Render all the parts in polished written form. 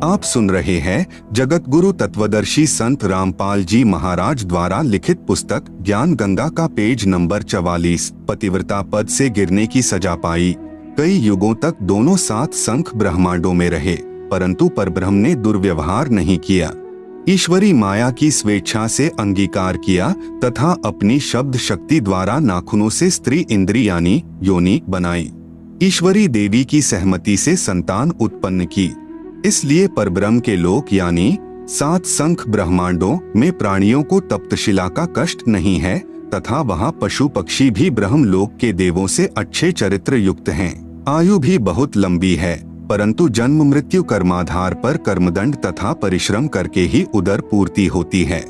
आप सुन रहे हैं जगत गुरु तत्वदर्शी संत रामपाल जी महाराज द्वारा लिखित पुस्तक ज्ञान गंगा का पेज नंबर 44। पतिव्रता पद से गिरने की सजा पाई। कई युगों तक दोनों सात संख ब्रह्मांडों में रहे, परंतु परब्रह्म ने दुर्व्यवहार नहीं किया। ईश्वरी माया की स्वेच्छा से अंगीकार किया तथा अपनी शब्द शक्ति द्वारा नाखूनों से स्त्री इंद्री यानी योनि बनाई। ईश्वरी देवी की सहमति से संतान उत्पन्न की। इसलिए परब्रह्म के लोक यानी सात संख ब्रह्मांडों में प्राणियों को तप्तशिला का कष्ट नहीं है तथा वहाँ पशु पक्षी भी ब्रह्म लोक के देवों से अच्छे चरित्र युक्त हैं। आयु भी बहुत लंबी है, परंतु जन्म मृत्यु कर्माधार पर कर्मदंड तथा परिश्रम करके ही उदर पूर्ति होती है।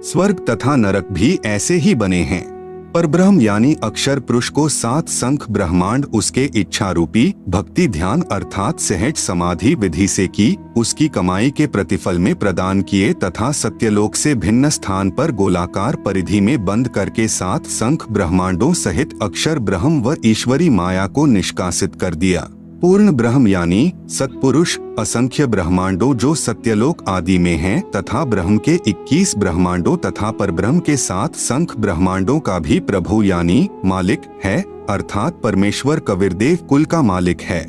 स्वर्ग तथा नरक भी ऐसे ही बने हैं। परब्रह्म यानी अक्षर पुरुष को सात संख ब्रह्मांड उसके इच्छा रूपी भक्ति ध्यान अर्थात सहज समाधि विधि से की उसकी कमाई के प्रतिफल में प्रदान किए तथा सत्यलोक से भिन्न स्थान पर गोलाकार परिधि में बंद करके सात संख ब्रह्मांडों सहित अक्षर ब्रह्म व ईश्वरी माया को निष्कासित कर दिया। पूर्ण ब्रह्म यानी सत्पुरुष असंख्य ब्रह्मांडों जो सत्यलोक आदि में हैं तथा ब्रह्म के 21 ब्रह्मांडों तथा परब्रह्म के सात संख ब्रह्मांडों का भी प्रभु यानी मालिक है, अर्थात परमेश्वर कबीरदेव कुल का मालिक है।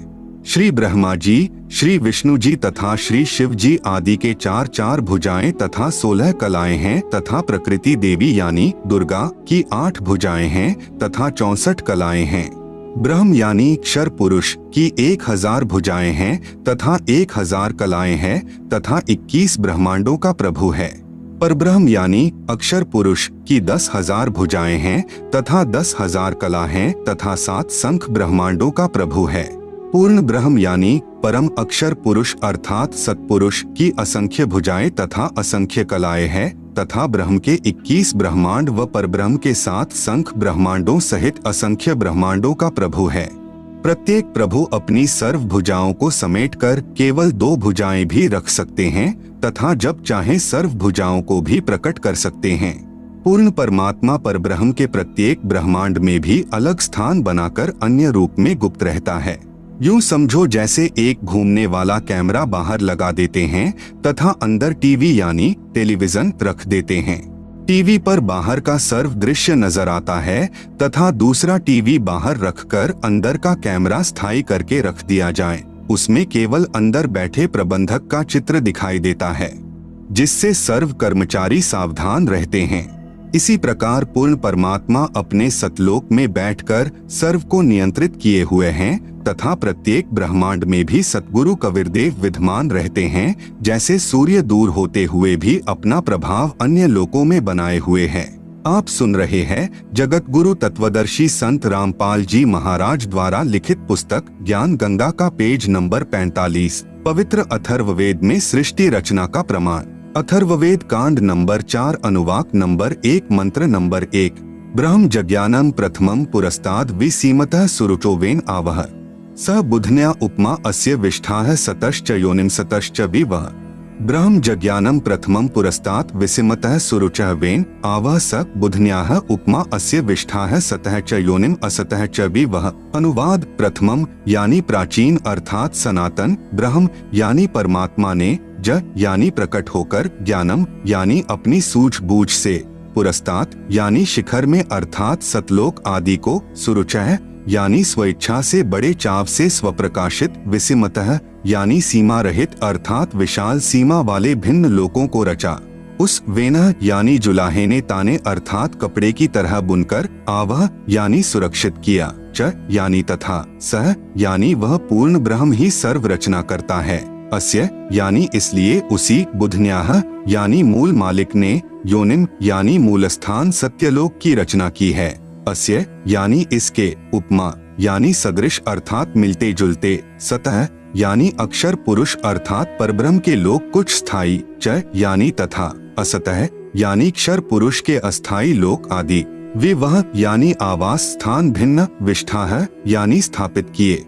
श्री ब्रह्मा जी, श्री विष्णु जी तथा श्री शिव जी आदि के चार चार भुजाएं तथा 16 कलाएं हैं तथा प्रकृति देवी यानी दुर्गा की 8 भुजाएं हैं तथा 64 कलाएं हैं। ब्रह्म यानी क्षर पुरुष की 1000 भुजाएं हैं तथा 1000 कलाएं हैं तथा 21 ब्रह्मांडों का प्रभु है। परब्रह्म यानी अक्षर पुरुष की 10,000 भुजाएं हैं तथा 10,000 कला हैं तथा 7 संख ब्रह्मांडों का प्रभु है। पूर्ण ब्रह्म यानी परम अक्षर पुरुष अर्थात सत्पुरुष की असंख्य भुजाएं तथा असंख्य कलाएं हैं तथा ब्रह्म के 21 ब्रह्मांड व परब्रह्म के 7 संख ब्रह्मांडों सहित असंख्य ब्रह्मांडों का प्रभु है। प्रत्येक प्रभु अपनी सर्व भुजाओं को समेटकर केवल 2 भुजाएं भी रख सकते हैं तथा जब चाहे सर्व भुजाओं को भी प्रकट कर सकते हैं। पूर्ण परमात्मा परब्रह्म के प्रत्येक ब्रह्मांड में भी अलग स्थान बनाकर अन्य रूप में गुप्त रहता है। यूं समझो जैसे एक घूमने वाला कैमरा बाहर लगा देते हैं तथा अंदर टीवी यानी टेलीविजन रख देते हैं। टीवी पर बाहर का सर्व दृश्य नजर आता है तथा दूसरा टीवी बाहर रखकर अंदर का कैमरा स्थायी करके रख दिया जाए। उसमें केवल अंदर बैठे प्रबंधक का चित्र दिखाई देता है, जिससे सर्व कर्मचारी सावधान रहते हैं। इसी प्रकार पूर्ण परमात्मा अपने सतलोक में बैठकर सर्व को नियंत्रित किए हुए हैं तथा प्रत्येक ब्रह्मांड में भी सतगुरु कबीरदेव विद्यमान रहते हैं, जैसे सूर्य दूर होते हुए भी अपना प्रभाव अन्य लोकों में बनाए हुए है। आप सुन रहे हैं जगत गुरु तत्वदर्शी संत रामपाल जी महाराज द्वारा लिखित पुस्तक ज्ञान गंगा का पेज नंबर 45। पवित्र अथर्ववेद में सृष्टि रचना का प्रमाण। अथर्ववेद कांड नंबर 4 अनुवाक नंबर 1 मंत्र नंबर 1। ब्रह्म जज्ञानम प्रथमम पुरस्ताद विसीमतः सुरुचोवेन आवह स बुधन्या उपमा अस्य विष्ठाः सतश्च योनिम सतश्च विवह। ब्रह्म जज्ञानम प्रथमम पुरस्तात् विसीमतः सुरुचः वेन आवह स बुधन्याः उपमा अस्य विष्ठाः सतः च योनिम असतः च विवह। अनुवाद। प्रथमम यानी प्राचीन अर्थात सनातन, ब्रह्म यानी परमात्मा ने, ज यानी प्रकट होकर, ज्ञानम यानी अपनी सूझबूझ से, पुरस्तात् यानी शिखर में अर्थात सतलोक आदि को, सुरुचः यानी स्वेच्छा से बड़े चाव से स्वप्रकाशित, विसीमतः यानी सीमा रहित अर्थात विशाल सीमा वाले भिन्न लोकों को रचा। उस वेनः यानी जुलाहे ने ताने अर्थात कपड़े की तरह बुनकर, आवह यानी सुरक्षित किया, च यानी तथा, सह यानी वह पूर्ण ब्रह्म ही सर्व रचना करता है, अस्य यानी इसलिए उसी, बुधन्याः यानी मूल मालिक ने, योनिम यानी मूलस्थान सत्यलोक की रचना की है, अस्य यानी इसके, उपमा यानी सदृश अर्थात मिलते जुलते, सतह यानी अक्षर पुरुष अर्थात परब्रह्म के लोक कुछ स्थायी, च यानी तथा, असतः यानी क्षर पुरुष के अस्थायी लोक आदि, विवह यानी आवास स्थान भिन्न, विष्ठाः यानी स्थापित किए।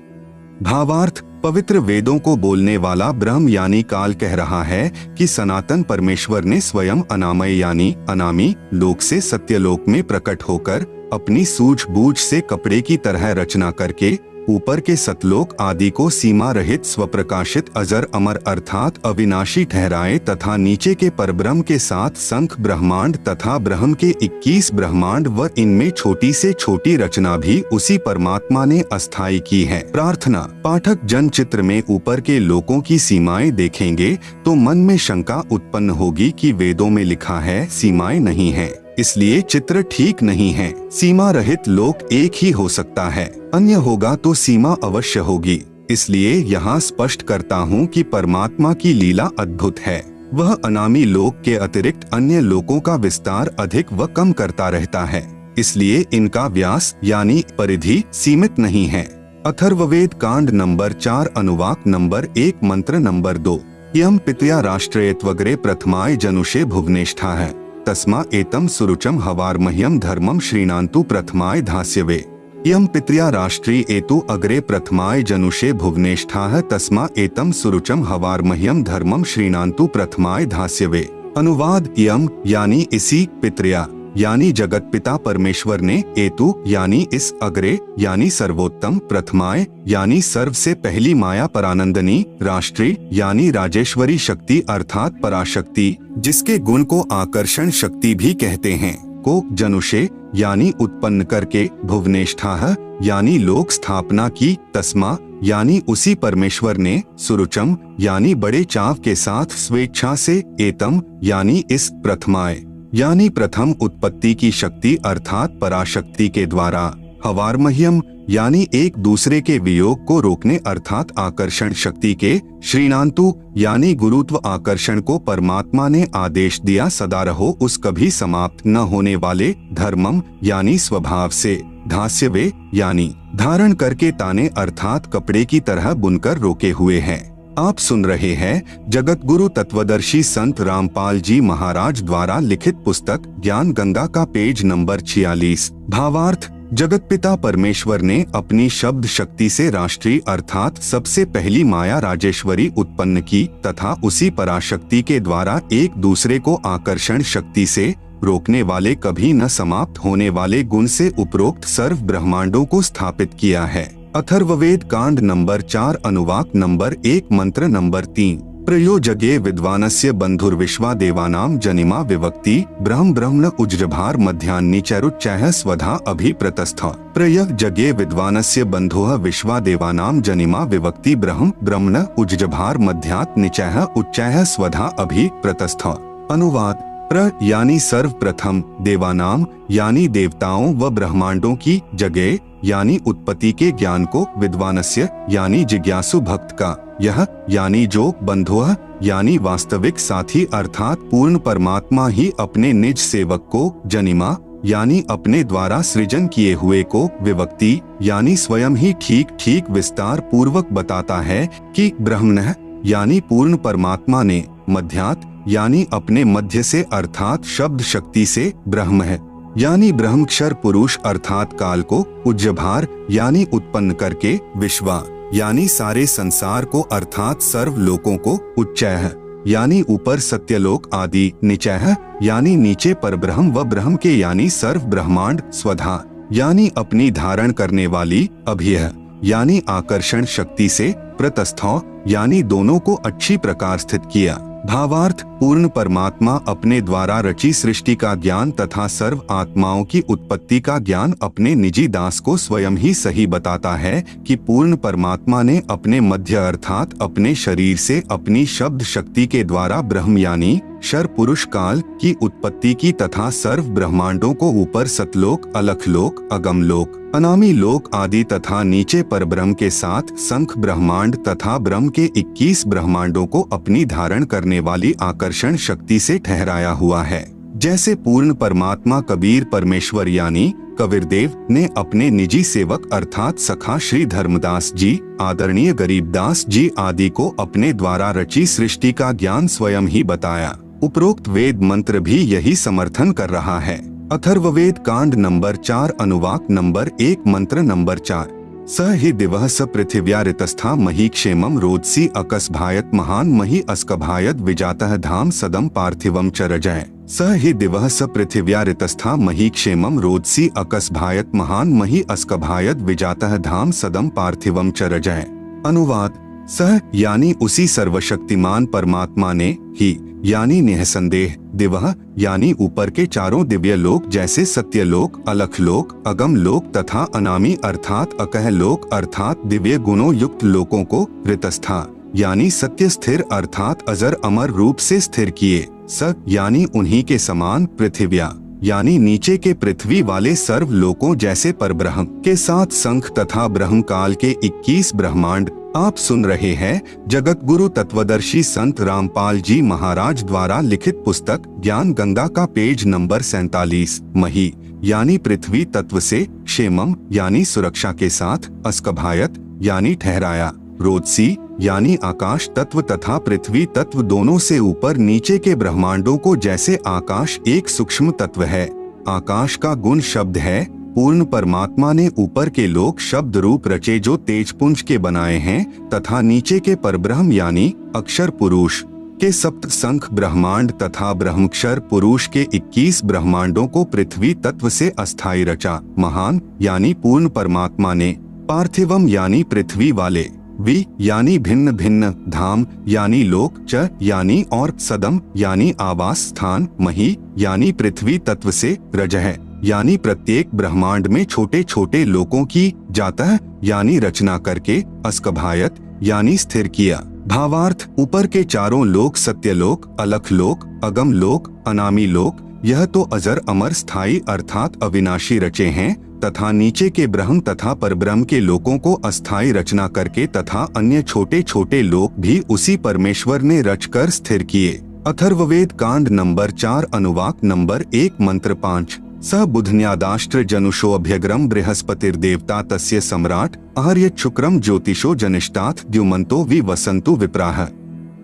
भावार्थ। पवित्र वेदों को बोलने वाला ब्रह्म यानी काल कह रहा है कि सनातन परमेश्वर ने स्वयं अनामय यानी अनामी लोक से सत्यलोक में प्रकट होकर अपनी सूझबूझ से कपड़े की तरह रचना करके ऊपर के सतलोक आदि को सीमा रहित स्वप्रकाशित अजर अमर अर्थात अविनाशी ठहराए तथा नीचे के परब्रह्म के साथ संख ब्रह्मांड तथा ब्रह्म के 21 ब्रह्मांड व इनमें छोटी से छोटी रचना भी उसी परमात्मा ने अस्थायी की है। प्रार्थना। पाठक जन चित्र में ऊपर के लोकों की सीमाएं देखेंगे तो मन में शंका उत्पन्न होगी कि वेदों में लिखा है सीमाएं नहीं है, इसलिए चित्र ठीक नहीं है। सीमा रहित लोक एक ही हो सकता है, अन्य होगा तो सीमा अवश्य होगी। इसलिए यहाँ स्पष्ट करता हूँ कि परमात्मा की लीला अद्भुत है। वह अनामी लोक के अतिरिक्त अन्य लोकों का विस्तार अधिक व कम करता रहता है, इसलिए इनका व्यास यानी परिधि सीमित नहीं है। अथर्ववेद कांड नंबर 4 अनुवाक नंबर 1 मंत्र नंबर 2। यम पितया राष्ट्रेयत्वग्रे प्रथमाय जनुषे भुवनेष्ठा है तस्मा एतम सुरुचम हवार्मह्यम धर्मम श्रीणान्तु प्रथमाय धास्यवे। यम पितया राष्ट्री एतु अग्रे प्रथमाय जनुषे भुवनेष्ठा तस्मा एतम सुरुचम हवार्मह्यम धर्मम श्रीणान्तु प्रथमाय धास्यवे। अनुवाद। यम यानी इसी, पितृया यानी जगत पिता परमेश्वर ने, एतु यानी इस, अग्रे यानी सर्वोत्तम, प्रथमाय यानी सर्व से पहली माया परानंदनी, राष्ट्री यानी राजेश्वरी शक्ति अर्थात पराशक्ति जिसके गुण को आकर्षण शक्ति भी कहते हैं, को जनुषे यानी उत्पन्न करके, भुवनेष्ठा यानी लोक स्थापना की, तस्मा यानी उसी परमेश्वर ने, सुरुचम यानी बड़े चाव के साथ स्वेच्छा से, एतम यानी इस, प्रथमाय यानी प्रथम उत्पत्ति की शक्ति अर्थात पराशक्ति के द्वारा, हवार्मह्यम यानी एक दूसरे के वियोग को रोकने अर्थात आकर्षण शक्ति के, श्रीणान्तु यानी गुरुत्व आकर्षण को परमात्मा ने आदेश दिया सदा रहो उस कभी समाप्त न होने वाले, धर्मम यानी स्वभाव से, धास्यवे यानी धारण करके ताने अर्थात कपड़े की तरह बुनकर रोके हुए हैं। आप सुन रहे हैं जगत गुरु तत्वदर्शी संत रामपाल जी महाराज द्वारा लिखित पुस्तक ज्ञान गंगा का पेज नंबर 46। भावार्थ। जगत पिता परमेश्वर ने अपनी शब्द शक्ति से राष्ट्रीय अर्थात सबसे पहली माया राजेश्वरी उत्पन्न की तथा उसी पराशक्ति के द्वारा एक दूसरे को आकर्षण शक्ति से रोकने वाले कभी न समाप्त होने वाले गुण से उपरोक्त सर्व ब्रह्मांडों को स्थापित किया है। अथर्ववेद कांड नंबर 4 अनुवाक नंबर 1 मंत्र नंबर 3। प्रयोजगे विद्वानस्य बंधुर्विश्वा देवानाम जनिमा विवक्ति ब्रह्म ब्रह्मण उज्जभार मध्यान्नी चैरुच्चैः स्वधा अभिप्रतस्थ। प्रयोजगे विद्वानस्य बंधुः विश्वा देवानाम जनिमा विवक्ति ब्रह्म ब्रह्मण उज्जभार मध्यात् निचैः उच्चैः स्वधा अभिप्रतस्थ। अनुवाद। प्र यानी सर्वप्रथम, देवानाम यानी देवताओं व ब्रह्मांडों की, जगे यानी उत्पत्ति के ज्ञान को, विद्वानस्य यानी जिज्ञासु भक्त का, यह यानी जो, बंधुः यानी वास्तविक साथी अर्थात पूर्ण परमात्मा ही अपने निज सेवक को, जनिमा यानी अपने द्वारा सृजन किए हुए को, विवक्ति यानी स्वयं ही ठीक ठीक विस्तार पूर्वक बताता है कि, ब्रह्मणः यानी पूर्ण परमात्मा ने, मध्यात् यानी अपने मध्य से अर्थात शब्द शक्ति से, ब्रह्म है यानी ब्रह्मक्षर पुरुष अर्थात काल को, उज्जभार यानी उत्पन्न करके, विश्वा यानी सारे संसार को अर्थात सर्व लोकों को, उच्चैः यानी ऊपर सत्यलोक आदि, निचैः यानी नीचे परब्रह्म व ब्रह्म के यानी सर्व ब्रह्मांड, स्वधा यानी अपनी धारण करने वाली, अभियः यानी आकर्षण शक्ति से, प्रतस्थौ यानी दोनों को अच्छी प्रकार स्थित किया। भावार्थ। पूर्ण परमात्मा अपने द्वारा रची सृष्टि का ज्ञान तथा सर्व आत्माओं की उत्पत्ति का ज्ञान अपने निजी दास को स्वयं ही सही बताता है कि पूर्ण परमात्मा ने अपने मध्य अर्थात अपने शरीर से अपनी शब्द शक्ति के द्वारा ब्रह्म यानी शर पुरुष काल की उत्पत्ति की तथा सर्व ब्रह्मांडों को ऊपर सतलोक, अलखलोक, अगमलोक, अनामी लोक आदि तथा नीचे परब्रह्म के साथ संख ब्रह्मांड तथा ब्रह्म के 21 ब्रह्मांडों को अपनी धारण करने वाली आकर्षण शक्ति से ठहराया हुआ है। जैसे पूर्ण परमात्मा कबीर परमेश्वर यानी कबीरदेव ने अपने निजी सेवक अर्थात सखा श्री धर्मदास जी, आदरणीय गरीबदास जी आदि को अपने द्वारा रची सृष्टि का ज्ञान स्वयं ही बताया। उपरोक्त वेद मंत्र भी यही समर्थन कर रहा है। अथर्ववेद कांड नंबर 4 अनुवाक नंबर 1 मंत्र नंबर 4। स हि दिवः स पृथिव्या ऋतस्था मही क्षेमं रोदसी अकस्भायत महान मही अस्कभायत विजातः धाम सदम पार्थिवम च रजय। स हि दिवः स पृथिव्या ऋतस्था मही क्षेमं रोदसी अकस्भायत महान मही अस्कभायत विजातः धाम सदम पार्थिवम च रजय। अनुवाद: सह यानी उसी सर्वशक्तिमान परमात्मा ने, ही यानी निःसंदेह, दिवः यानी ऊपर के चारों दिव्य लोक जैसे सत्यलोक, अलख लोक, अगम लोक तथा अनामी अर्थात अकह लोक अर्थात दिव्य गुणों युक्त लोकों को ऋतस्था यानी सत्य स्थिर अर्थात अजर अमर रूप से स्थिर किए। स यानी उन्हीं के समान, पृथिव्या यानी नीचे के पृथ्वी वाले सर्व लोकों जैसे परब्रह्म के साथ संख तथा ब्रह्म काल के 21 ब्रह्मांड। आप सुन रहे हैं जगत गुरु तत्वदर्शी संत रामपाल जी महाराज द्वारा लिखित पुस्तक ज्ञान गंगा का पेज नंबर 47। मही यानी पृथ्वी तत्व से, क्षेमम यानी सुरक्षा के साथ, अस्कभायत यानी ठहराया, रोदसी यानी आकाश तत्व तथा पृथ्वी तत्व दोनों से ऊपर नीचे के ब्रह्मांडों को जैसे आकाश एक सूक्ष्म तत्व है। आकाश का गुण शब्द है। पूर्ण परमात्मा ने ऊपर के लोक शब्द रूप रचे जो तेजपुंज के बनाए हैं तथा नीचे के परब्रह्म यानी अक्षर पुरुष के सप्त संख ब्रह्मांड तथा ब्रह्मक्षर पुरुष के 21 ब्रह्मांडों को पृथ्वी तत्व से अस्थायी रचा। महान यानी पूर्ण परमात्मा ने, पार्थिवम यानी पृथ्वी वाले, वि यानी भिन्न भिन्न, धाम यानी लोक, च यानी और, सदम यानी आवास स्थान, मही यानी पृथ्वी तत्व से, रजह यानी प्रत्येक ब्रह्मांड में छोटे छोटे लोकों की, जातः यानी रचना करके, अस्कभायत यानी स्थिर किया। भावार्थ: ऊपर के चारों लोक सत्यलोक, अलख लोक, अगम लोक, अनामी लोक, यह तो अजर अमर स्थायी अर्थात अविनाशी रचे हैं तथा नीचे के ब्रह्म तथा परब्रह्म के लोकों को अस्थायी रचना करके तथा अन्य छोटे छोटे लोक भी उसी परमेश्वर ने रचकर स्थिर किए। अथर्ववेद कांड नंबर 4 अनुवाक नंबर 1 मंत्र 5। स बुधन्यादाष्ट्र जनुषो अभ्यग्रम बृहस्पतिर्देवता तस्य सम्राट आर्य शुक्रम ज्योतिषो जनिष्ठात् द्युमन्तो वि वसन्तु विप्राः।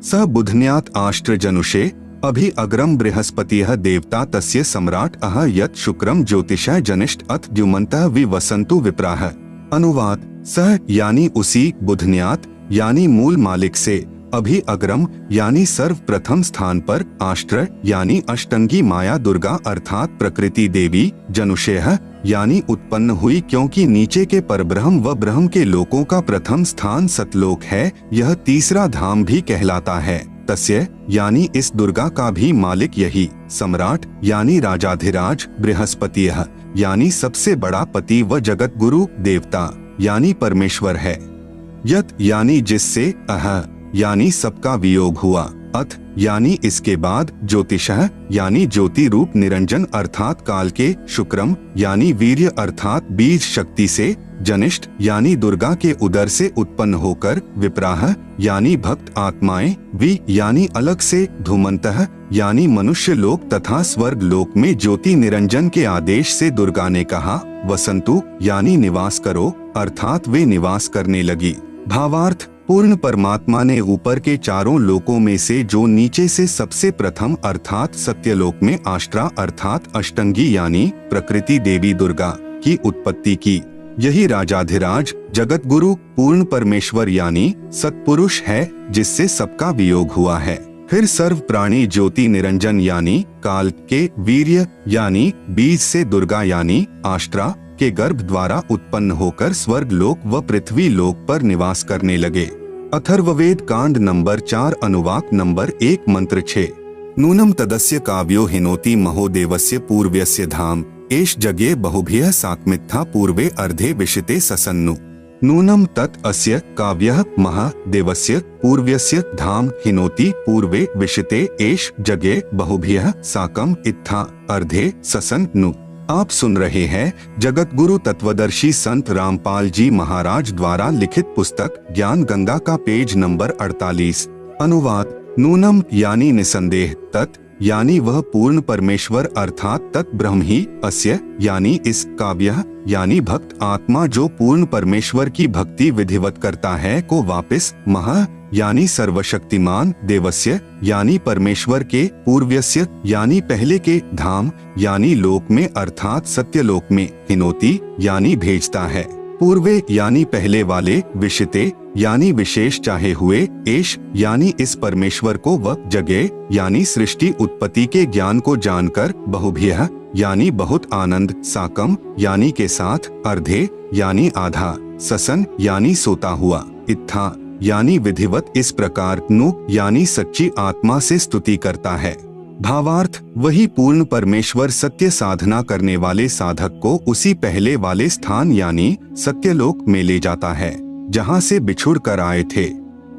स बुधन्यात् आष्ट्र जनुषे अभि अग्रम बृहस्पतिः देवता तस्य सम्राट अह यत् शुक्रम ज्योतिषः जनिष्ठ अथ द्युमन्तः वि वसन्तु विप्राः। अनुवाद: सह यानी उसी, बुधन्यात यानी मूल मालिक से, अभि अग्रम यानी सर्वप्रथम स्थान पर, आष्ट्र यानी अष्टंगी माया दुर्गा अर्थात प्रकृति देवी, जनुषेह यानी उत्पन्न हुई क्योंकि नीचे के परब्रह्म व ब्रह्म के लोकों का प्रथम स्थान सतलोक है, यह तीसरा धाम भी कहलाता है। तस्य यानी इस दुर्गा का भी मालिक यही, सम्राट यानी राजाधिराज, बृहस्पतिः यानी सबसे बड़ा पति व जगत गुरु, देवता यानी परमेश्वर है, यत यानी जिससे, अह यानी सबका वियोग हुआ, अथ यानी इसके बाद, ज्योतिषः यानी ज्योति रूप निरंजन अर्थात काल के, शुक्रम यानी वीर्य अर्थात बीज शक्ति से, जनिष्ठ यानी दुर्गा के उदर से उत्पन्न होकर, विप्राह यानी भक्त आत्माएं, वि यानी अलग से, धूमन्तः यानी मनुष्य लोक तथा स्वर्ग लोक में ज्योति निरंजन के आदेश से दुर्गा ने कहा, वसंतु यानी निवास करो अर्थात वे निवास करने लगी। भावार्थ: पूर्ण परमात्मा ने ऊपर के चारों लोकों में से जो नीचे से सबसे प्रथम अर्थात सत्यलोक में आष्ट्रा अर्थात अष्टंगी यानी प्रकृति देवी दुर्गा की उत्पत्ति की। यही राजाधिराज जगत गुरु पूर्ण परमेश्वर यानी सत्पुरुष है जिससे सबका वियोग हुआ है। फिर सर्व प्राणी ज्योति निरंजन यानी काल के वीर्य यानी बीज से दुर्गा यानी आष्ट्रा के गर्भ द्वारा उत्पन्न होकर स्वर्ग लोक व पृथ्वी लोक पर निवास करने लगे। अथर्ववेद कांड नंबर 4 अनुवाक नंबर 1 मंत्र 6। नूनम तदस्य काव्यो हिनोति महोदेवस्य पूर्व्यस्य धाम एष जगे बहुभिः सात्मित्था पूर्वे अर्धे विशिते ससन्नु। नूनम तत् अस्य काव्यः महादेवस्य पूर्व्यस्य धाम हिनोति पूर्वे विशिते एष जगे बहुभिः साकम इत्था अर्धे ससन्नु। आप सुन रहे हैं जगत गुरु तत्वदर्शी संत रामपाल जी महाराज द्वारा लिखित पुस्तक ज्ञान गंगा का पेज नंबर 48। अनुवाद: नूनम यानी निसंदेह, तत् यानी वह पूर्ण परमेश्वर अर्थात तत् ब्रह्म ही, अस्य यानी इस, काव्य यानी भक्त आत्मा जो पूर्ण परमेश्वर की भक्ति विधिवत करता है को वापिस, महा यानी सर्वशक्तिमान, देवस्य यानी परमेश्वर के, पूर्व्यस्य यानी पहले के, धाम यानी लोक में अर्थात सत्यलोक में, हिनोति यानी भेजता है, पूर्वे यानी पहले वाले, विशिते यानी विशेष चाहे हुए, एश यानी इस परमेश्वर को व जगह यानी सृष्टि उत्पत्ति के ज्ञान को जानकर, बहुभ्यः यानी बहुत आनंद, साकम यानी के साथ, अर्धे यानी आधा, ससन यानी सोता हुआ, इत्था यानी विधिवत इस प्रकार, नु यानी सच्ची आत्मा से स्तुति करता है। भावार्थ, वही पूर्ण परमेश्वर सत्य साधना करने वाले साधक को उसी पहले वाले स्थान यानी सत्यलोक में ले जाता है जहाँ से बिछुड़ कर आए थे।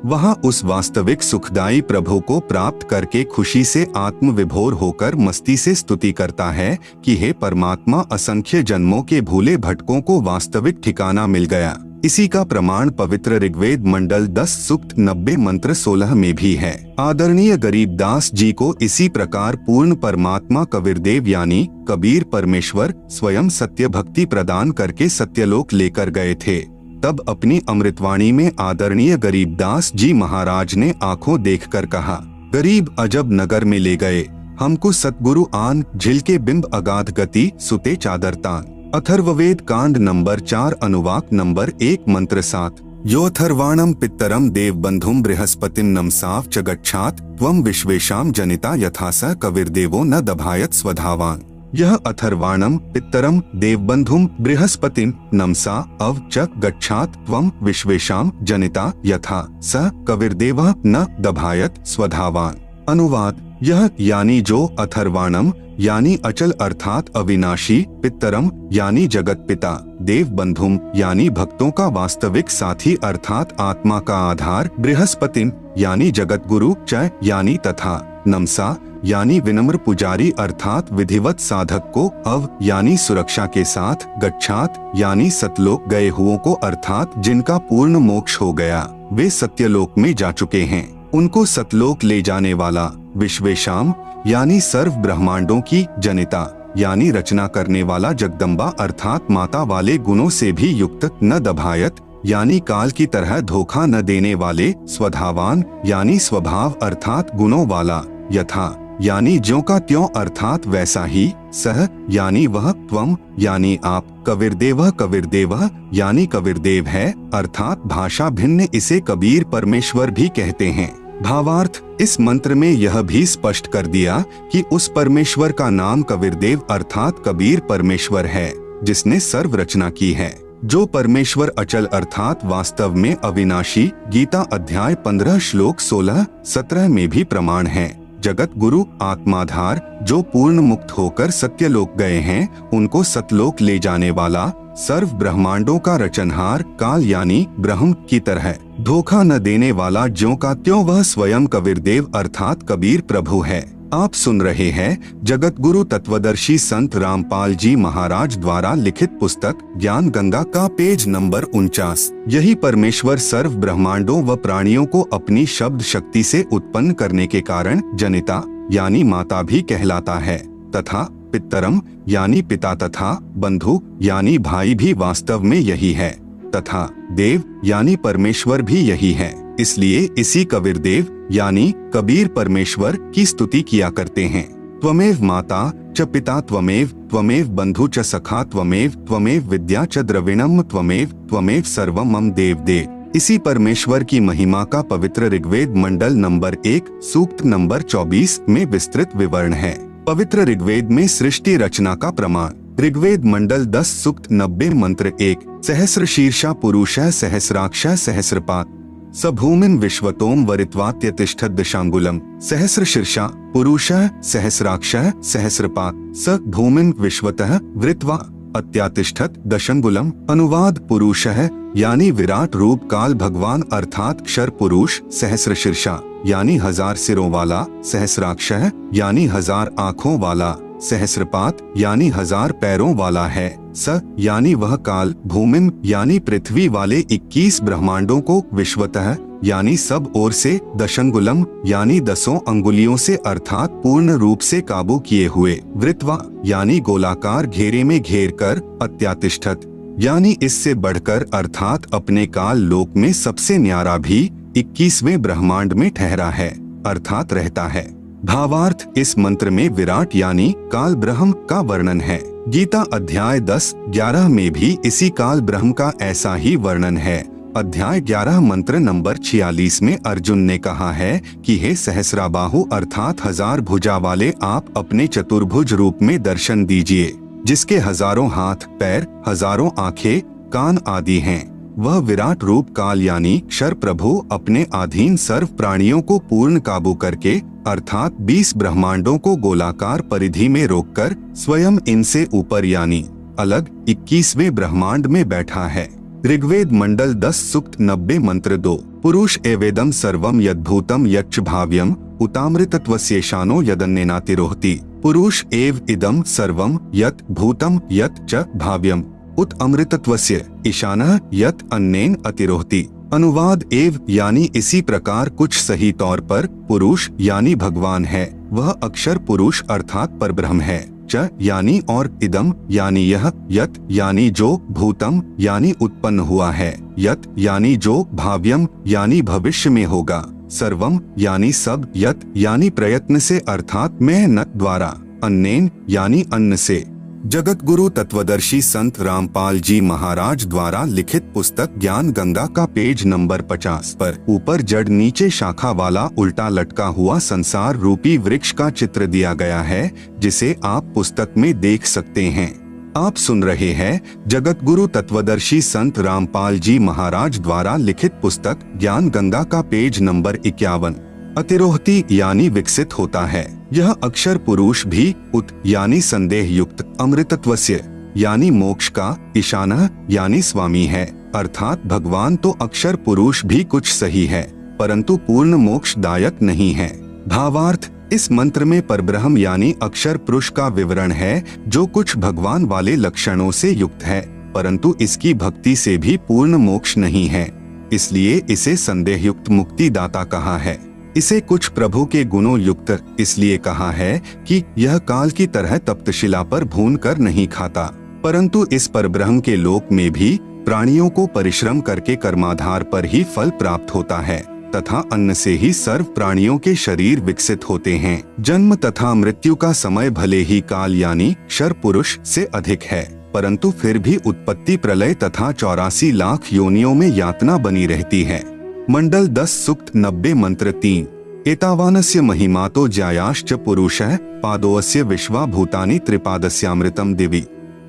वहाँ उस वास्तविक सुखदायी प्रभु को प्राप्त करके खुशी से आत्म विभोर होकर मस्ती से स्तुति करता है कि हे परमात्मा, असंख्य जन्मों के भूले भटकों को वास्तविक ठिकाना मिल गया। इसी का प्रमाण पवित्र ऋग्वेद मंडल 10 सूक्त 90 मंत्र 16 में भी है। आदरणीय गरीबदास जी को इसी प्रकार पूर्ण परमात्मा कबीरदेव यानी कबीर परमेश्वर स्वयं सत्य भक्ति प्रदान करके सत्यलोक लेकर गए थे। तब अपनी अमृतवाणी में आदरणीय गरीबदास जी महाराज ने आंखों देखकर कहा, गरीब अजब नगर में ले गए हमको सतगुरु आन, झिलके बिंब अगाध गति सुते चादरतान। अथर्ववेद कांड नंबर 4 अनुवाक नंबर 1 मंत्र 7। यो अथर्वाणम पित्तरम देवबंधुम बृहस्पतिम नमसाव च गच्छात त्वं विश्वेशाम जनिता यथा स कबीरदेवो न दभायत स्वधावान। यह अथर्वाणम पित्तरम देवबंधुम बृहस्पतिम नमसा अव च गच्छात त्वं विश्वेशाम जनिता यथा स कबीरदेवः न दभायत स्वधावान। अनुवाद, यह यानी जो अथर्वाणम यानी अचल अर्थात अविनाशी, पित्तरम यानी जगत पिता, देव बंधुम यानी भक्तों का वास्तविक साथी अर्थात आत्मा का आधार, बृहस्पतिम यानी जगत गुरु, च यानी तथा, नमसा यानी विनम्र पुजारी अर्थात विधिवत साधक को, अव यानी सुरक्षा के साथ, गच्छात यानी सतलोक गए हुओं को अर्थात जिनका पूर्ण मोक्ष हो गया, वे सत्यलोक में जा चुके हैं, उनको सतलोक ले जाने वाला, विश्वेशाम यानी सर्व ब्रह्मांडों की, जनिता यानी रचना करने वाला जगदम्बा अर्थात माता वाले गुणों से भी युक्त, न दभायत यानी काल की तरह धोखा न देने वाले, स्वधावान यानी स्वभाव अर्थात गुणों वाला, यथा यानी ज्यों का त्यों अर्थात वैसा ही, सह यानी वह, त्वम यानी आप, कबीरदेवः कबीरदेवः यानी कबीरदेव है अर्थात भाषा भिन्न इसे कबीर परमेश्वर भी कहते हैं। भावार्थ, इस मंत्र में यह भी स्पष्ट कर दिया कि उस परमेश्वर का नाम कबीरदेव अर्थात कबीर परमेश्वर है जिसने सर्व रचना की है, जो परमेश्वर अचल अर्थात वास्तव में अविनाशी, गीता अध्याय 15 श्लोक 16-17 में भी प्रमाण है। जगत गुरु आत्माधार जो पूर्ण मुक्त होकर सत्यलोक गए हैं, उनको सतलोक ले जाने वाला, सर्व ब्रह्मांडों का रचनहार, काल यानी ब्रह्म की तरह धोखा न देने वाला, ज्यों का त्यों वह स्वयं कबीरदेव अर्थात कबीर प्रभु है। आप सुन रहे हैं जगत गुरु तत्वदर्शी संत रामपाल जी महाराज द्वारा लिखित पुस्तक ज्ञान गंगा का पेज नंबर 49। यही परमेश्वर सर्व ब्रह्मांडों व प्राणियों को अपनी शब्द शक्ति से उत्पन्न करने के कारण जनिता यानी माता भी कहलाता है, तथा पित्तरम यानी पिता तथा बंधु यानी भाई भी वास्तव में यही है, तथा देव यानी परमेश्वर भी यही है। इसलिए इसी कबीरदेव यानी कबीर परमेश्वर की स्तुति किया करते हैं। त्वमेव माता च पिता त्वमेव बंधु च सखा त्वमेव विद्या च द्रविणम त्वमेव सर्वम मम देव। इसी परमेश्वर की महिमा का पवित्र ऋग्वेद मंडल नंबर 1 सूक्त नंबर 24 में विस्तृत विवरण है। पवित्र ऋग्वेद में सृष्टि रचना का प्रमाण, ऋग्वेद मंडल 10 सूक्त 90 मंत्र 1, सहस्र शीर्षा पुरुषः सहस्राक्षः सहस्रपात् स भूमिं विश्वतोम वरित्वात्यतिष्ठत् दशांगुलम। सहस्र शीर्षा पुरुषः सहस्राक्षः सहस्रपात् स भूमिं विश्वतः वृत्वा अत्यातिष्ठत् दशंगुलम। अनुवाद, पुरुषः यानी विराट रूप काल भगवान अर्थात क्षर पुरुष, सहस्र शीर्षा यानी 1000 सिरों वाला, सहस्राक्षः यानी 1000 आँखों वाला, सहस्रपात यानी 1000 पैरों वाला है, स यानी वह काल, भूमिम यानी पृथ्वी वाले 21 ब्रह्मांडों को, विश्वतः यानी सब ओर से, दशंगुलम यानी 10 अंगुलियों से अर्थात पूर्ण रूप से काबू किए हुए, वृत्वा यानी गोलाकार घेरे में घेर कर, अत्यातिष्ठत यानी इससे बढ़कर अर्थात अपने काल लोक में सबसे न्यारा भी 21वें ब्रह्मांड में ठहरा है अर्थात रहता है। भावार्थ, इस मंत्र में विराट यानी काल ब्रह्म का वर्णन है। गीता अध्याय 10-11 में भी इसी काल ब्रह्म का ऐसा ही वर्णन है। अध्याय 11 मंत्र नंबर 46 में अर्जुन ने कहा है कि हे सहस्राबाहु अर्थात 1000 भुजा वाले, आप अपने चतुर्भुज रूप में दर्शन दीजिए, जिसके हजारों हाथ पैर, हजारों आंखें कान आदि हैं। वह विराट रूप काल यानी क्षर प्रभु अपने अधीन सर्व प्राणियों को पूर्ण काबू करके अर्थात 20 ब्रह्मांडों को गोलाकार परिधि में रोककर स्वयं इनसे ऊपर यानी अलग 21वें ब्रह्मांड में बैठा है। ऋग्वेद मंडल 10 सूक्त 90 मंत्र 2। पुरुष एवेदम सर्वम यद्भूतम यच्च भाव्यम उतामृतत्वस्येशानो यदन्नेनातिरोहति। पुरुष एव इदम सर्वम यत् भूतम यत् च भाव्यम उत अमृतत्वस्य ईशानः यत् अन्नेन अतिरोहति। अनुवाद एव यानी इसी प्रकार कुछ सही तौर पर पुरुष यानी भगवान है, वह अक्षर पुरुष अर्थात परब्रह्म है। च यानी और इदम यानी यह, यत यानी जो, भूतम यानी उत्पन्न हुआ है, यत यानी जो, भाव्यम यानी भविष्य में होगा, सर्वम यानी सब, यत यानी प्रयत्न से अर्थात मेहनत द्वारा, अन्नेन यानी अन्न से। जगत गुरु तत्वदर्शी संत रामपाल जी महाराज द्वारा लिखित पुस्तक ज्ञान गंगा का पेज नंबर 50 पर ऊपर जड़ नीचे शाखा वाला उल्टा लटका हुआ संसार रूपी वृक्ष का चित्र दिया गया है, जिसे आप पुस्तक में देख सकते हैं। आप सुन रहे हैं जगत गुरु तत्वदर्शी संत रामपाल जी महाराज द्वारा लिखित पुस्तक ज्ञान गंगा का पेज नंबर 51। अतिरोहति यानी विकसित होता है। यह अक्षर पुरुष भी उत यानी संदेह युक्त, अमृतत्वस्य यानी मोक्ष का, ईशानः यानी स्वामी है, अर्थात भगवान तो अक्षर पुरुष भी कुछ सही है, परंतु पूर्ण मोक्षदायक नहीं है। भावार्थ, इस मंत्र में परब्रह्म यानी अक्षर पुरुष का विवरण है, जो कुछ भगवान वाले लक्षणों से युक्त है, परंतु इसकी भक्ति से भी पूर्ण मोक्ष नहीं है, इसलिए इसे संदेह युक्त मुक्तिदाता कहा है। इसे कुछ प्रभु के गुणों युक्त इसलिए कहा है कि यह काल की तरह तप्तशिला पर भून कर नहीं खाता, परंतु इस परब्रह्म के लोक में भी प्राणियों को परिश्रम करके कर्माधार पर ही फल प्राप्त होता है तथा अन्न से ही सर्व प्राणियों के शरीर विकसित होते हैं। जन्म तथा मृत्यु का समय भले ही काल यानी क्षर पुरुष से अधिक है, परंतु फिर भी उत्पत्ति प्रलय तथा 84 लाख योनियों में यातना बनी रहती है। मंडल 10 सूक्त 90 मंत्र 3। एतावानस्य महिमातो ज्यायाश्च पुरुषः पादोऽस्य विश्वा भूतानि त्रिपादस्यामृतम दिवि।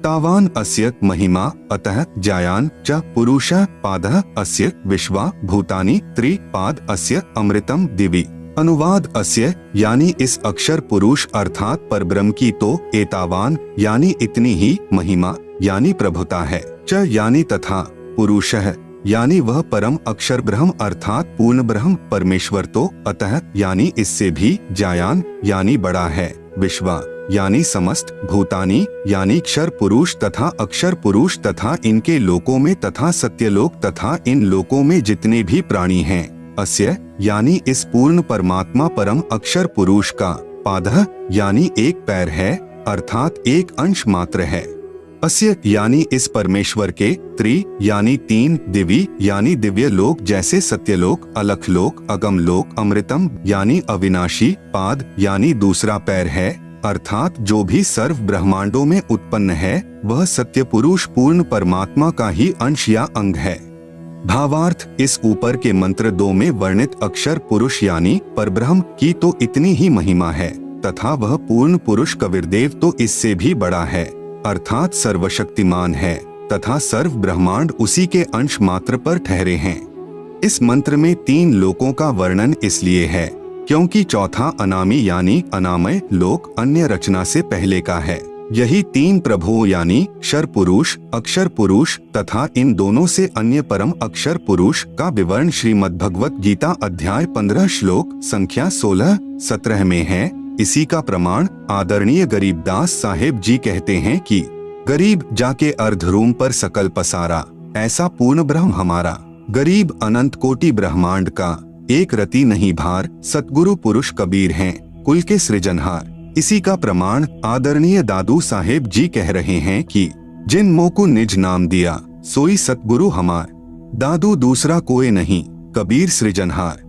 तावान अस्य महिमा अतः ज्यायान च पुरुषः पादः अस्य विश्वा भूतानि त्रिपाद अस्य अमृतम दिवि। अनुवाद अस्य यानी इस अक्षर पुरुष अर्थात परब्रह्म की तो एतावान यानी इतनी ही महिमा यानी प्रभुता है, च यानी तथा, पुरुषः यानी वह परम अक्षर ब्रह्म अर्थात पूर्ण ब्रह्म परमेश्वर तो अतः यानी इससे भी, जायान यानी बड़ा है, विश्वा यानी समस्त, भूतानी यानी क्षर पुरुष तथा अक्षर पुरुष तथा इनके लोकों में तथा सत्यलोक तथा इन लोकों में जितने भी प्राणी हैं, अस्य यानी इस पूर्ण परमात्मा परम अक्षर पुरुष का, पादः यानी एक पैर है अर्थात एक अंश मात्र है, अस्य यानी इस परमेश्वर के, त्रि यानी 3, दिवि यानी दिव्य लोक जैसे सत्यलोक, अलख लोक, अगम लोक, अमृतम यानी अविनाशी, पाद यानी दूसरा पैर है, अर्थात जो भी सर्व ब्रह्मांडों में उत्पन्न है वह सत्य पुरुष पूर्ण परमात्मा का ही अंश या अंग है। भावार्थ, इस ऊपर के मंत्र 2 में वर्णित अक्षर पुरुष यानी परब्रह्म की तो इतनी ही महिमा है तथा वह पूर्ण पुरुष कबीरदेव तो इससे भी बड़ा है, अर्थात सर्वशक्तिमान है तथा सर्व ब्रह्मांड उसी के अंश मात्र पर ठहरे हैं। इस मंत्र में 3 लोकों का वर्णन इसलिए है क्योंकि चौथा अनामी यानी अनामय लोक अन्य रचना से पहले का है। यही 3 प्रभु यानी क्षर पुरुष, अक्षर पुरुष तथा इन दोनों से अन्य परम अक्षर पुरुष का विवरण श्रीमद् भगवत गीता अध्याय 15 श्लोक संख्या 16-17 में है। इसी का प्रमाण आदरणीय गरीबदास साहेब जी कहते हैं कि गरीब जाके अर्धरूम पर सकल पसारा, ऐसा पूर्ण ब्रह्म हमारा। गरीब अनंत कोटि ब्रह्मांड का एक रति नहीं भार, सतगुरु पुरुष कबीर हैं कुल के सृजनहार। इसी का प्रमाण आदरणीय दादू साहेब जी कह रहे हैं कि जिन मोह को निज नाम दिया सोई सतगुरु हमार, दादू दूसरा कोई नहीं कबीर सृजनहार।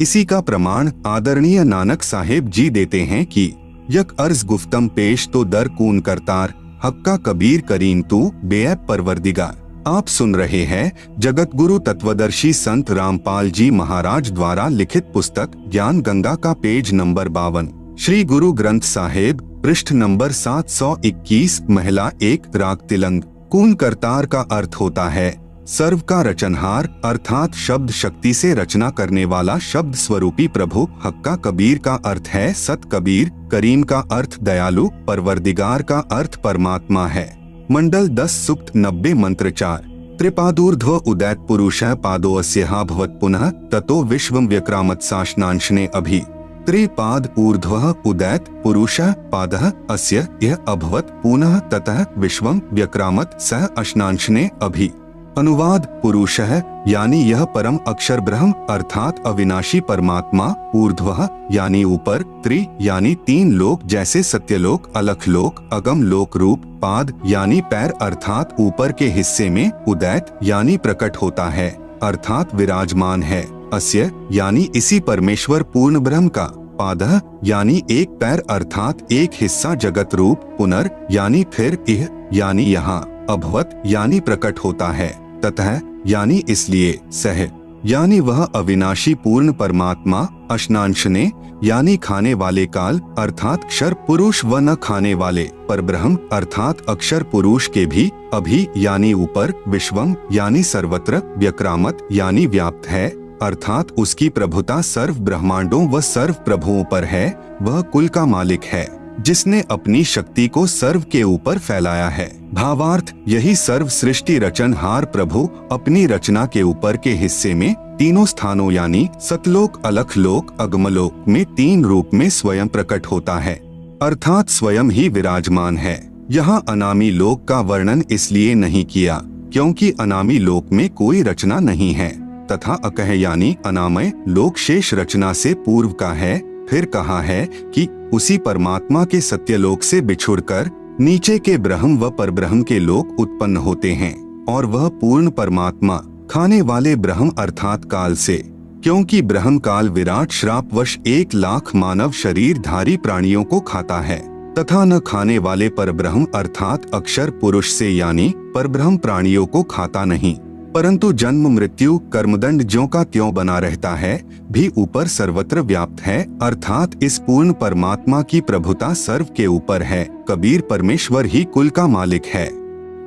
इसी का प्रमाण आदरणीय नानक साहेब जी देते हैं कि यक अर्ज गुफ्तम पेश तो दर कून करतार, हक्का कबीर करीम तू बेअब परवरदिगार। आप सुन रहे हैं जगत गुरु तत्वदर्शी संत रामपाल जी महाराज द्वारा लिखित पुस्तक ज्ञान गंगा का पेज नंबर 52, श्री गुरु ग्रंथ साहिब, पृष्ठ नंबर 721, महिला 1, राग तिलंग। कून करतार का अर्थ होता है सर्व का रचनहार, अर्थात शब्द शक्ति से रचना करने वाला शब्द स्वरूपी प्रभु। हक्का कबीर का अर्थ है सत कबीर, करीम का अर्थ दयालु, परवरदिगार का अर्थ परमात्मा है। मंडल 10 सूक्त 90 मंत्र 4। त्रिपादूर्ध्व उदैत पुरुषः पादोऽस्यः भवत् पुनः ततो विश्वं व्यक्रामत् साशनांशने अभि। त्रिपाद ऊर्ध्वः उदैत पुरुषः पादः अस्य यह अभवत् पुनः ततः विश्वं व्यक्रामत् सः अशनांशने अभि। अनुवाद पुरुषः यानी यह परम अक्षर ब्रह्म अर्थात अविनाशी परमात्मा, ऊर्ध्वः यानी ऊपर, त्रि यानी 3 लोक जैसे सत्यलोक, अलख लोक, अगम लोक रूप, पाद यानी पैर अर्थात ऊपर के हिस्से में, उदैत यानी प्रकट होता है अर्थात विराजमान है, अस्य यानी इसी परमेश्वर पूर्ण ब्रह्म का, पादः यानी एक पैर अर्थात एक हिस्सा जगत रूप, पुनर् यानी फिर, इह यानी यहाँ, अभवत यानी प्रकट होता है, ततः यानी इसलिए, सह यानी वह अविनाशी पूर्ण परमात्मा, अशनांशने यानी खाने वाले काल अर्थात क्षर पुरुष व न खाने वाले, परब्रह्म अर्थात अक्षर पुरुष के भी, अभि यानी ऊपर, विश्वम यानी सर्वत्र, व्यक्रामत यानी व्याप्त है अर्थात उसकी प्रभुता सर्व ब्रह्मांडों व सर्व प्रभुओं पर है। वह कुल का मालिक है जिसने अपनी शक्ति को सर्व के ऊपर फैलाया है। भावार्थ यही सर्व सृष्टि रचनहार प्रभु अपनी रचना के ऊपर के हिस्से में तीनों स्थानों यानी सतलोक, अलख लोक, अगमलोक में 3 रूप में स्वयं प्रकट होता है अर्थात स्वयं ही विराजमान है। यहाँ अनामी लोक का वर्णन इसलिए नहीं किया क्योंकि अनामी लोक में कोई रचना नहीं है, तथा अकह यानी अनामय लोक शेष रचना से पूर्व का है। फिर कहा है कि उसी परमात्मा के सत्यलोक से बिछुड़कर नीचे के ब्रह्म व परब्रह्म के लोक उत्पन्न होते हैं और वह पूर्ण परमात्मा खाने वाले ब्रह्म अर्थात काल से, क्योंकि ब्रह्म काल विराट श्रापवश 1 लाख मानव शरीरधारी प्राणियों को खाता है, तथा न खाने वाले परब्रह्म अर्थात अक्षर पुरुष से यानी परब्रह्म प्राणियों को खाता नहीं, परंतु जन्म मृत्यु कर्मदंड ज्यों का त्यों बना रहता है, भी ऊपर सर्वत्र व्याप्त है अर्थात इस पूर्ण परमात्मा की प्रभुता सर्व के ऊपर है। कबीर परमेश्वर ही कुल का मालिक है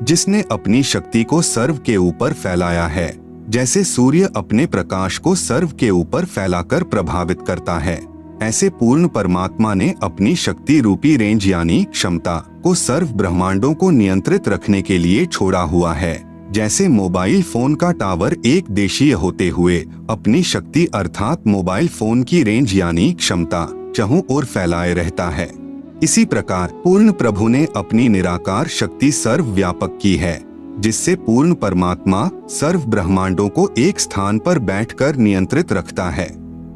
जिसने अपनी शक्ति को सर्व के ऊपर फैलाया है, जैसे सूर्य अपने प्रकाश को सर्व के ऊपर फैलाकर प्रभावित करता है, ऐसे पूर्ण परमात्मा ने अपनी शक्ति रूपी रेंज यानी क्षमता को सर्व ब्रह्मांडों को नियंत्रित रखने के लिए छोड़ा हुआ है। जैसे मोबाइल फोन का टावर एक देशीय होते हुए अपनी शक्ति अर्थात मोबाइल फोन की रेंज यानी क्षमता चहुं ओर फैलाए रहता है, इसी प्रकार पूर्ण प्रभु ने अपनी निराकार शक्ति सर्व व्यापक की है, जिससे पूर्ण परमात्मा सर्व ब्रह्मांडों को एक स्थान पर बैठकर नियंत्रित रखता है।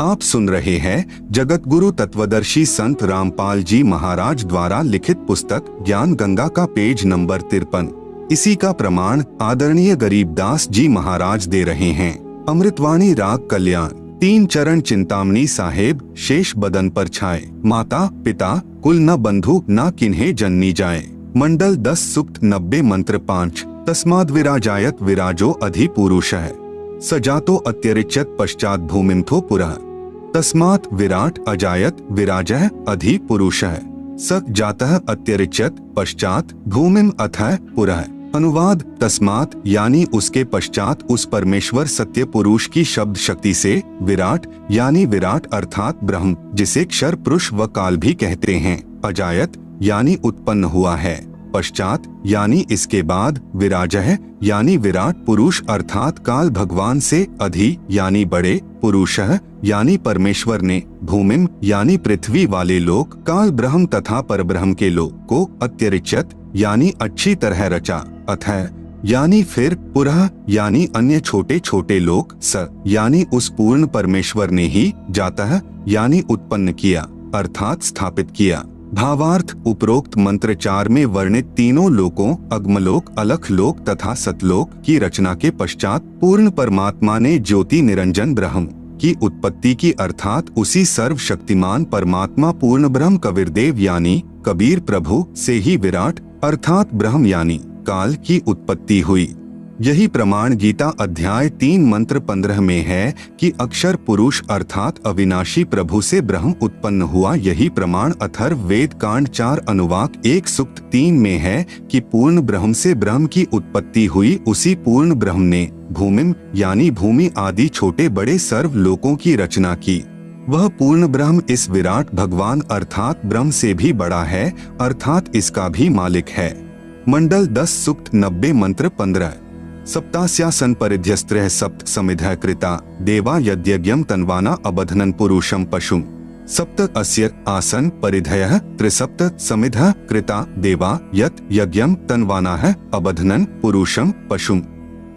आप सुन रहे हैं जगत गुरु तत्वदर्शी संत रामपाल जी महाराज द्वारा लिखित पुस्तक ज्ञान गंगा का पेज नंबर 53। इसी का प्रमाण आदरणीय गरीबदास जी महाराज दे रहे हैं। अमृतवाणी राग कल्याण। 3 चरण चिंतामणि साहेब शेष बदन पर छाए, माता पिता कुल न बंधु न किन्हे जननी जाए। मंडल 10 सूक्त 90 मंत्र 5। तस्माद् विराजायत विराजो अधि पुरुषः सजातो अत्यरिच्यत पश्चात भूमिमथो पुरः। तस्मात् विराट अजायत विराजः अधि पुरुषः स जातः अत्यरिच्यत पश्चात भूमिम अथः पुरः। अनुवाद तस्मात् यानी उसके पश्चात उस परमेश्वर सत्य पुरुष की शब्द शक्ति से, विराट यानी विराट अर्थात ब्रह्म जिसे क्षर पुरुष व काल भी कहते हैं, अजायत यानी उत्पन्न हुआ है, पश्चात यानी इसके बाद, विराजः यानी विराट पुरुष अर्थात काल भगवान से, अधि यानी बड़े, पुरुषः यानी परमेश्वर ने, भूमिम यानी पृथ्वी वाले लोक, काल ब्रह्म तथा परब्रह्म के लोक को, अत्यरिच्यत यानी अच्छी तरह रचा, अथः यानी फिर, पुरः यानी अन्य छोटे छोटे लोक, स यानी उस पूर्ण परमेश्वर ने ही, जातः यानी उत्पन्न किया अर्थात स्थापित किया। भावार्थ उपरोक्त मंत्र 4 में वर्णित तीनों लोकों अगमलोक, अलख लोक तथा सतलोक की रचना के पश्चात पूर्ण परमात्मा ने ज्योति निरंजन ब्रह्म की उत्पत्ति की अर्थात उसी सर्वशक्तिमान परमात्मा पूर्ण ब्रह्म कबीरदेव यानी कबीर प्रभु से ही विराट अर्थात ब्रह्म यानी काल की उत्पत्ति हुई। यही प्रमाण गीता अध्याय 3 मंत्र 15 में है कि अक्षर पुरुष अर्थात अविनाशी प्रभु से ब्रह्म उत्पन्न हुआ। यही प्रमाण अथर्व वेद कांड 4 अनुवाक 1 सूक्त 3 में है कि पूर्ण ब्रह्म से ब्रह्म की उत्पत्ति हुई। उसी पूर्ण ब्रह्म ने भूमिम यानी भूमि आदि छोटे बड़े सर्व लोकों की रचना की। वह पूर्ण ब्रह्म इस विराट भगवान अर्थात ब्रह्म से भी बड़ा है, अर्थात इसका भी मालिक है। मंडल 10 सूक्त 90 मंत्र 15। सप्तास्यासन परिध्यस्त्रः सप्त समिधः कृता देवा यद्यज्ञं तन्वाना अबध्नन् पुरुषं पशुं। सप्त अस्य आसन परिधयः त्रिसप्त समिधः कृता देवा यत् यज्ञं तन्वानाः अबध्नन् पुरुषं पशुं।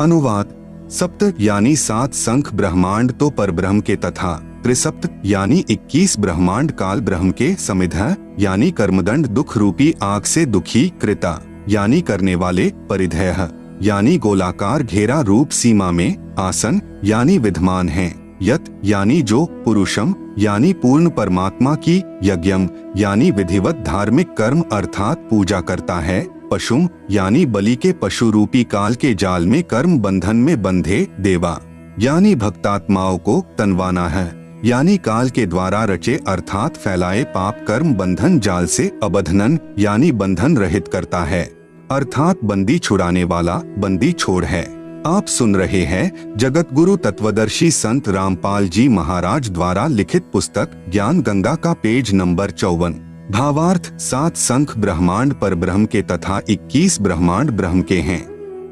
अनुवाद: सप्त यानी 7 संख ब्रह्मांड तो परब्रह्म के तथा त्रिसप्त यानी 21 ब्रह्मांड काल ब्रह्म के, समिधः यानी कर्मदंड दुख रूपी आग से दुखी, कृता यानी करने वाले, परिधयः यानी गोलाकार घेरा रूप सीमा में, आसन यानी विद्यमान है, यत यानी जो, पुरुषम यानी पूर्ण परमात्मा की, यज्ञम यानी विधिवत धार्मिक कर्म अर्थात पूजा करता है, पशुम यानी बलि के पशु रूपी काल के जाल में कर्म बंधन में बंधे, देवा यानी भक्तात्माओं को, तनवाना है यानी काल के द्वारा रचे अर्थात फैलाए पाप कर्म बंधन जाल से, अबधनन यानी बंधन रहित करता है अर्थात बंदी छुड़ाने वाला, बंदी छोड़ है। आप सुन रहे हैं जगत गुरु तत्वदर्शी संत रामपाल जी महाराज द्वारा लिखित पुस्तक ज्ञान गंगा का पेज नंबर 54। भावार्थ: 7 संख ब्रह्मांड पर ब्रह्म के तथा 21 ब्रह्मांड ब्रह्म के हैं,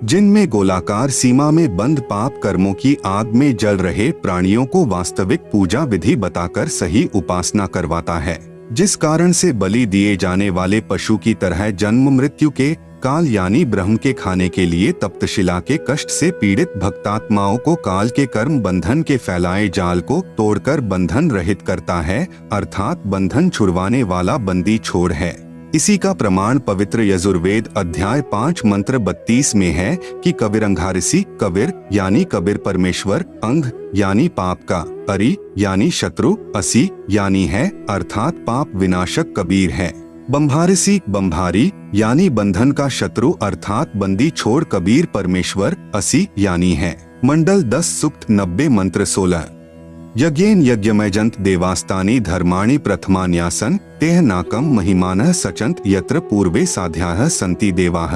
जिनमें गोलाकार सीमा में बंद पाप कर्मों की आग में जल रहे प्राणियों को वास्तविक पूजा विधि बताकर सही उपासना करवाता है, जिस कारण से बलि दिए जाने वाले पशु की तरह जन्म मृत्यु के काल यानी ब्रह्म के खाने के लिए तप्तशिला के कष्ट से पीड़ित भक्तात्माओं को काल के कर्म बंधन के फैलाए जाल को तोड़कर बंधन रहित करता है, अर्थात बंधन छुड़वाने वाला बंदी छोड़ है। इसी का प्रमाण पवित्र यजुर्वेद अध्याय 5 मंत्र 32 में है कि कविरंघारिसी, कविर यानी कबीर परमेश्वर, अंग यानी पाप का, अरि यानी शत्रु, असी यानी है अर्थात पाप विनाशक कबीर है, बंभारिसी बंभारी यानी बंधन का शत्रु अर्थात बंदी छोड़ कबीर परमेश्वर, असी यानी है। मंडल 10 सूक्त 90 मंत्र 16। यज्ञेन यज्ञमयजंत देवास्तानि धर्माणि प्रथमान्यासन तेह नाकम महिमानः सचंत यत्र पूर्वे साध्याः सन्ति देवाः।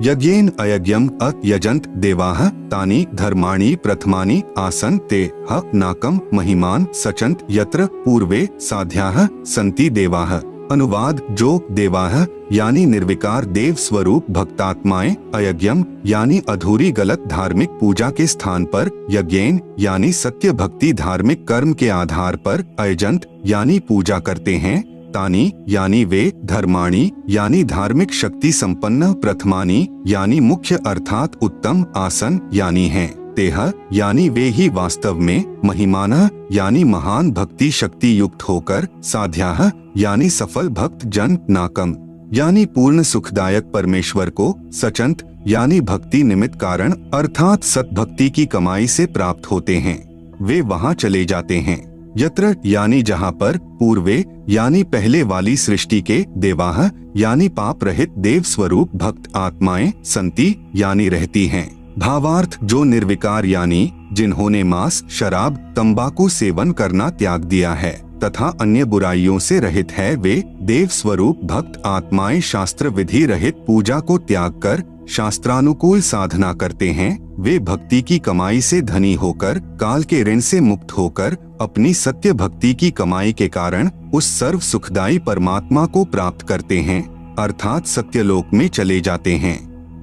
यज्ञेन अयज्ञम अयजंत देवाः तानि धर्माणि प्रथमानि आसन ते ह नाकम महिमान सचंत यत्र पूर्वे साध्याः सन्ति देवाः। अनुवाद: जो देवाः यानी निर्विकार देव स्वरूप भक्तात्माएं, अयज्ञम यानी अधूरी गलत धार्मिक पूजा के स्थान पर, यज्ञेन यानी सत्य भक्ति धार्मिक कर्म के आधार पर, अयजंत यानी पूजा करते हैं, तानी यानी वे, धर्माणी यानी धार्मिक शक्ति संपन्न, प्रथमानी यानी मुख्य अर्थात उत्तम, आसन यानी हैं, तेह यानी वे ही वास्तव में, महिमानः यानी महान भक्ति शक्ति युक्त होकर, साध्याः यानी सफल भक्त जन, नाकम यानी पूर्ण सुखदायक परमेश्वर को, सचंत यानी भक्ति निमित्त कारण अर्थात सतभक्ति की कमाई से प्राप्त होते हैं, वे वहां चले जाते हैं, यत्र यानी जहां पर, पूर्वे यानी पहले वाली सृष्टि के, देवाः यानी पाप रहित देव स्वरूप भक्त आत्माएं, संति यानी रहती हैं। भावार्थ: जो निर्विकार यानी जिन्होंने मांस, शराब, तंबाकू सेवन करना त्याग दिया है तथा अन्य बुराइयों से रहित है, वे देव स्वरूप भक्त आत्माएं शास्त्र विधि रहित पूजा को त्याग कर शास्त्रानुकूल साधना करते हैं, वे भक्ति की कमाई से धनी होकर काल के ऋण से मुक्त होकर अपनी सत्य भक्ति की कमाई के कारण उस सर्व सुखदायी परमात्मा को प्राप्त करते हैं, अर्थात सत्यलोक में चले जाते हैं,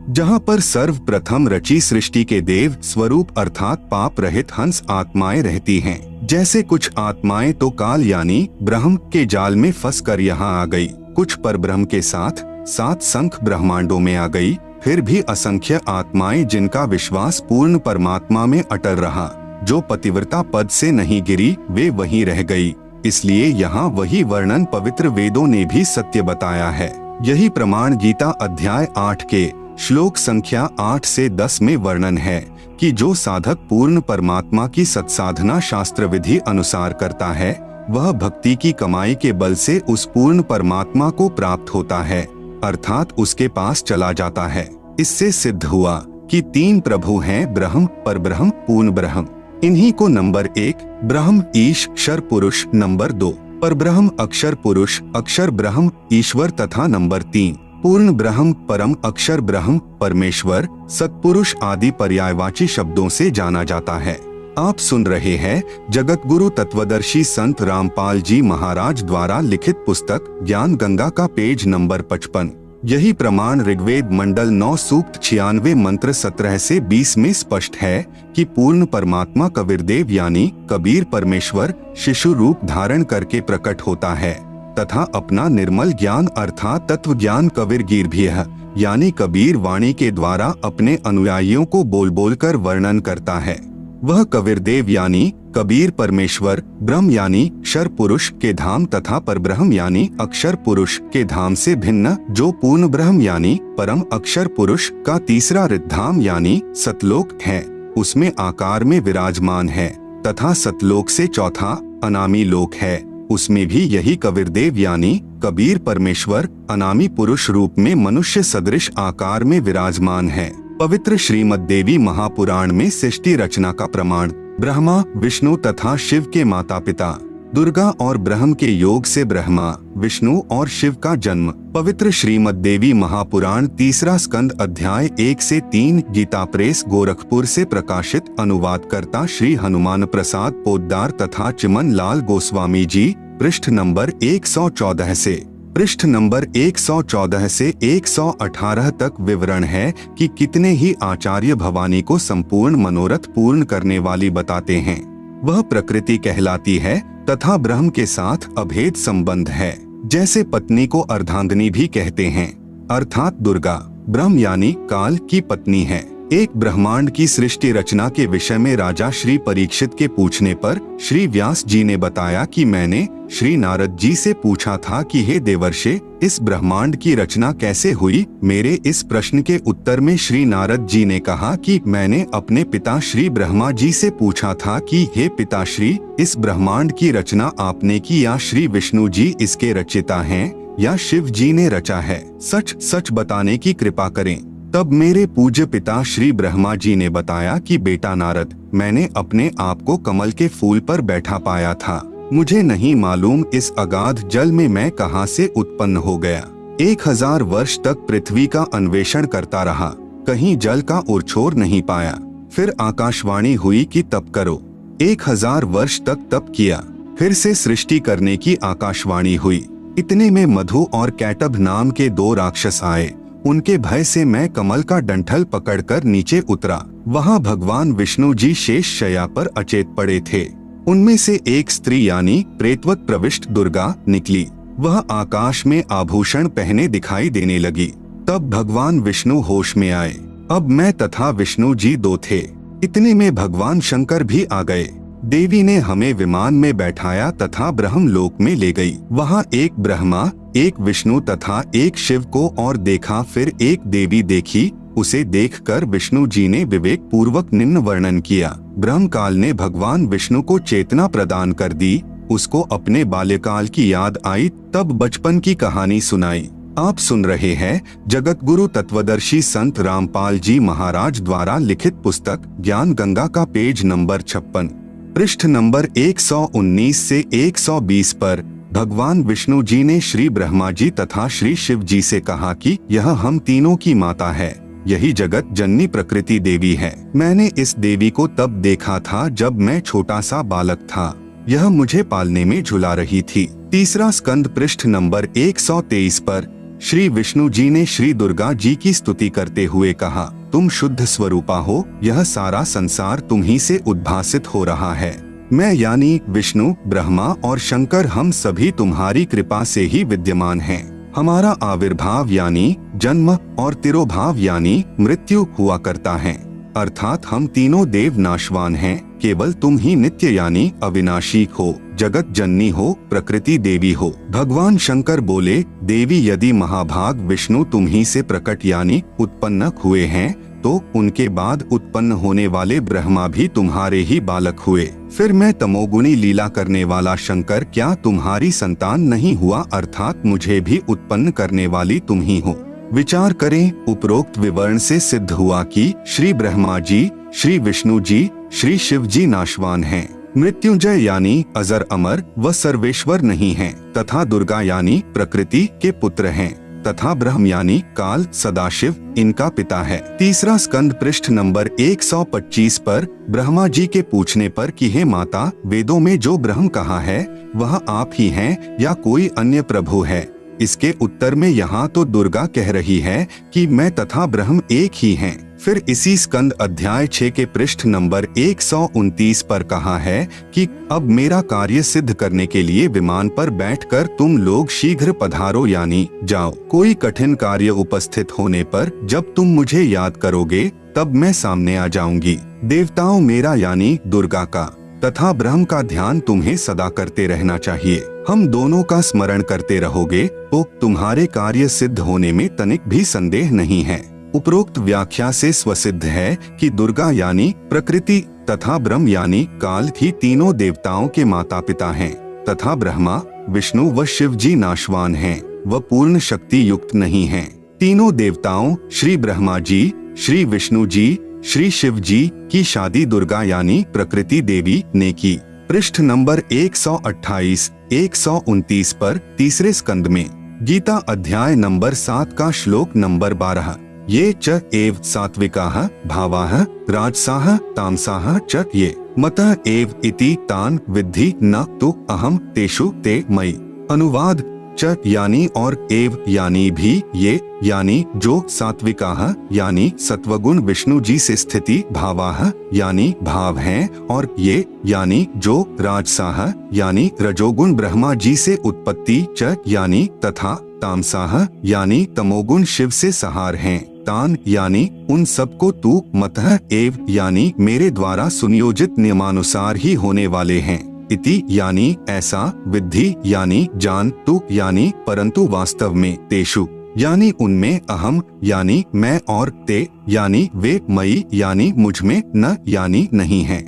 जहाँ पर सर्वप्रथम रची सृष्टि के देव स्वरूप अर्थात पाप रहित हंस आत्माएं रहती हैं। जैसे कुछ आत्माएं तो काल यानी ब्रह्म के जाल में फंसकर यहाँ आ गई, कुछ परब्रह्म के साथ 7 संख ब्रह्मांडों में आ गई, फिर भी असंख्य आत्माएं जिनका विश्वास पूर्ण परमात्मा में अटल रहा, जो पतिव्रता पद से नहीं गिरी, वे वहीं रह गई। इसलिए यहाँ वही वर्णन पवित्र वेदों ने भी सत्य बताया है। यही प्रमाण गीता अध्याय 8 के श्लोक संख्या 8 से 10 में वर्णन है कि जो साधक पूर्ण परमात्मा की सत्साधना शास्त्र विधि अनुसार करता है, वह भक्ति की कमाई के बल से उस पूर्ण परमात्मा को प्राप्त होता है। अर्थात उसके पास चला जाता है। इससे सिद्ध हुआ कि 3 प्रभु हैं, ब्रह्म, परब्रह्म, पूर्ण ब्रह्म। इन्हीं को नंबर 1 ब्रह्म ईश क्षर पुरुष, नंबर 2 परब्रह्म अक्षर पुरुष अक्षर ब्रह्म ईश्वर तथा नंबर 3 पूर्ण ब्रह्म परम अक्षर ब्रह्म परमेश्वर सत्पुरुष आदि पर्यायवाची शब्दों से जाना जाता है। आप सुन रहे हैं जगत गुरु तत्वदर्शी संत रामपाल जी महाराज द्वारा लिखित पुस्तक ज्ञान गंगा का पेज नंबर 55। यही प्रमाण ऋग्वेद मंडल 9 सूक्त 96 मंत्र 17 से 20 में स्पष्ट है कि पूर्ण परमात्मा कबीरदेव यानी कबीर परमेश्वर शिशु रूप धारण करके प्रकट होता है तथा अपना निर्मल ज्ञान अर्थात तत्व ज्ञान कबीरगीर भी है यानी कबीर वाणी के द्वारा अपने अनुयायियों को बोल बोल कर वर्णन करता है। वह कबीरदेव यानी कबीर परमेश्वर ब्रह्म यानी क्षर पुरुष के धाम तथा परब्रह्म यानी अक्षर पुरुष के धाम से भिन्न जो पूर्ण ब्रह्म यानी परम अक्षर पुरुष का तीसरा रिद्धाम यानी सतलोक है, उसमें आकार में विराजमान है तथा सतलोक से चौथा अनामी लोक है, उसमें भी यही कबीरदेव यानी कबीर परमेश्वर अनामी पुरुष रूप में मनुष्य सदृश आकार में विराजमान है। पवित्र श्रीमद् देवी महापुराण में सृष्टि रचना का प्रमाण ब्रह्मा विष्णु तथा शिव के माता पिता दुर्गा और ब्रह्म के योग से ब्रह्मा विष्णु और शिव का जन्म। पवित्र श्रीमद् देवी महापुराण 3 स्कंद अध्याय 1 से 3 गीता प्रेस गोरखपुर से प्रकाशित। अनुवादकर्ता श्री हनुमान प्रसाद पोद्दार तथा चिमन लाल गोस्वामी जी। पृष्ठ नंबर 114 से पृष्ठ नंबर 114 से 118 तक विवरण है कि कितने ही आचार्य भवानी को संपूर्ण मनोरथ पूर्ण करने वाली बताते हैं। वह प्रकृति कहलाती है तथा ब्रह्म के साथ अभेद संबंध है। जैसे पत्नी को अर्धांगिनी भी कहते हैं अर्थात दुर्गा ब्रह्म यानी काल की पत्नी है। एक ब्रह्मांड की सृष्टि रचना के विषय में राजा श्री परीक्षित के पूछने पर श्री व्यास जी ने बताया कि मैंने श्री नारद जी से पूछा था कि हे देवर्षे इस ब्रह्मांड की रचना कैसे हुई। मेरे इस प्रश्न के उत्तर में श्री नारद जी ने कहा कि मैंने अपने पिता श्री ब्रह्मा जी से पूछा था कि हे पिताश्री इस ब्रह्मांड की रचना आपने की या श्री विष्णु जी इसके रचयिता हैं या शिव जी ने रचा है, सच सच बताने की कृपा करें। तब मेरे पूज्य पिता श्री ब्रह्मा जी ने बताया कि बेटा नारद मैंने अपने आप को कमल के फूल पर बैठा पाया था, मुझे नहीं मालूम इस अगाध जल में मैं कहां से उत्पन्न हो गया। 1000 वर्ष तक पृथ्वी का अन्वेषण करता रहा, कहीं जल का उरछोर नहीं पाया। फिर आकाशवाणी हुई कि तप करो। 1000 वर्ष तक तप किया, फिर से सृष्टि करने की आकाशवाणी हुई। इतने में मधु और कैटभ नाम के 2 राक्षस आए। उनके भय से मैं कमल का डंठल पकड़कर नीचे उतरा। वहां भगवान विष्णु जी शेष शैया पर अचेत पड़े थे। उनमें से एक स्त्री यानी प्रेतवत प्रविष्ट दुर्गा निकली। वह आकाश में आभूषण पहने दिखाई देने लगी। तब भगवान विष्णु होश में आए। अब मैं तथा विष्णु जी 2 थे। इतने में भगवान शंकर भी आ गए। देवी ने हमें विमान में बैठाया तथा ब्रह्मलोक में ले गई। वहाँ एक ब्रह्मा एक विष्णु तथा एक शिव को और देखा। फिर एक देवी देखी, उसे देखकर विष्णु जी ने विवेक पूर्वक निम्न वर्णन किया। ब्रह्म काल ने भगवान विष्णु को चेतना प्रदान कर दी। उसको अपने बाल्यकाल की याद आई, तब बचपन की कहानी सुनाई। आप सुन रहे हैं जगत गुरु तत्वदर्शी संत रामपाल जी महाराज द्वारा लिखित पुस्तक ज्ञान गंगा का पेज नंबर 56 पृष्ठ नंबर 119 से 120 पर भगवान विष्णु जी ने श्री ब्रह्मा जी तथा श्री शिव जी से कहा कि यह हम तीनों की माता है, यही जगत जननी प्रकृति देवी है। मैंने इस देवी को तब देखा था जब मैं छोटा सा बालक था। यह मुझे पालने में झुला रही थी। 3 स्कंद पृष्ठ नंबर 123 पर श्री विष्णु जी ने श्री दुर्गा जी की स्तुति करते हुए कहा, तुम शुद्ध स्वरूपा हो, यह सारा संसार तुम ही से उद्भासित हो रहा है। मैं यानी विष्णु ब्रह्मा और शंकर हम सभी तुम्हारी कृपा से ही विद्यमान हैं। हमारा आविर्भाव यानी जन्म और तिरोभाव यानी मृत्यु हुआ करता है, अर्थात हम तीनों देव नाशवान हैं, केवल तुम ही नित्य यानी अविनाशी हो, जगत जननी हो, प्रकृति देवी हो। भगवान शंकर बोले, देवी यदि महाभाग विष्णु तुम ही से प्रकट यानी उत्पन्न हुए हैं तो उनके बाद उत्पन्न होने वाले ब्रह्मा भी तुम्हारे ही बालक हुए। फिर मैं तमोगुणी लीला करने वाला शंकर क्या तुम्हारी संतान नहीं हुआ, अर्थात मुझे भी उत्पन्न करने वाली तुम ही हो। विचार करें, उपरोक्त विवरण से सिद्ध हुआ कि श्री ब्रह्मा जी, श्री विष्णु जी, श्री शिव जी नाशवान हैं, मृत्युंजय यानी अजर अमर व सर्वेश्वर नहीं हैं, तथा दुर्गा यानी प्रकृति के पुत्र हैं, तथा ब्रह्म यानी काल सदाशिव इनका पिता है। तीसरा स्कंद पृष्ठ नंबर 125 पर ब्रह्मा जी के पूछने पर कि हे माता, वेदों में जो ब्रह्म कहा है वह आप ही हैं या कोई अन्य प्रभु है? इसके उत्तर में यहाँ तो दुर्गा कह रही है कि मैं तथा ब्रह्म एक ही हैं। फिर इसी स्कंद अध्याय 6 के पृष्ठ नंबर 129 पर कहा है कि अब मेरा कार्य सिद्ध करने के लिए विमान पर बैठकर तुम लोग शीघ्र पधारो यानी जाओ। कोई कठिन कार्य उपस्थित होने पर जब तुम मुझे याद करोगे तब मैं सामने आ जाऊंगी। देवताओं मेरा यानी दुर्गा का तथा ब्रह्म का ध्यान तुम्हें सदा करते रहना चाहिए। हम दोनों का स्मरण करते रहोगे तो तुम्हारे कार्य सिद्ध होने में तनिक भी संदेह नहीं है। उपरोक्त व्याख्या से स्वसिद्ध है कि दुर्गा यानी प्रकृति तथा ब्रह्म यानी काल ही तीनों देवताओं के माता पिता हैं, तथा ब्रह्मा, विष्णु व शिव जी नाशवान हैं व पूर्ण शक्ति युक्त नहीं हैं। तीनों देवताओं श्री ब्रह्मा जी, श्री विष्णु जी, श्री शिव जी की शादी दुर्गा यानी प्रकृति देवी ने की। पृष्ठ नंबर 128, 129 पर तीसरे स्कंद में गीता अध्याय नंबर 7 का श्लोक नंबर 12, ये च एव सात्विकाः भावाः राजसाः तामसाः च ये मतः एव इति तान विद्धि न तु अहम तेषु ते मयि। अनुवाद, च यानी और एव यानी भी, ये यानी जो, सात्विकाः यानी सत्वगुण विष्णु जी से स्थिति, भावाः यानी भाव हैं, और ये यानी जो, राजसाः यानी रजोगुण ब्रह्मा जी से उत्पत्ति, च यानी तथा, तामसाः यानी तमोगुण शिव से सहार हैं, तान यानी उन सबको तू, मतः एव यानी मेरे द्वारा सुनियोजित नियमानुसार ही होने वाले हैं, इति यानी ऐसा, विद्धि यानी जान, तु यानी परंतु वास्तव में, तेषु यानी उनमें, अहम यानी मैं और ते यानी वे, मई यानी मुझ में, न यानी नहीं है।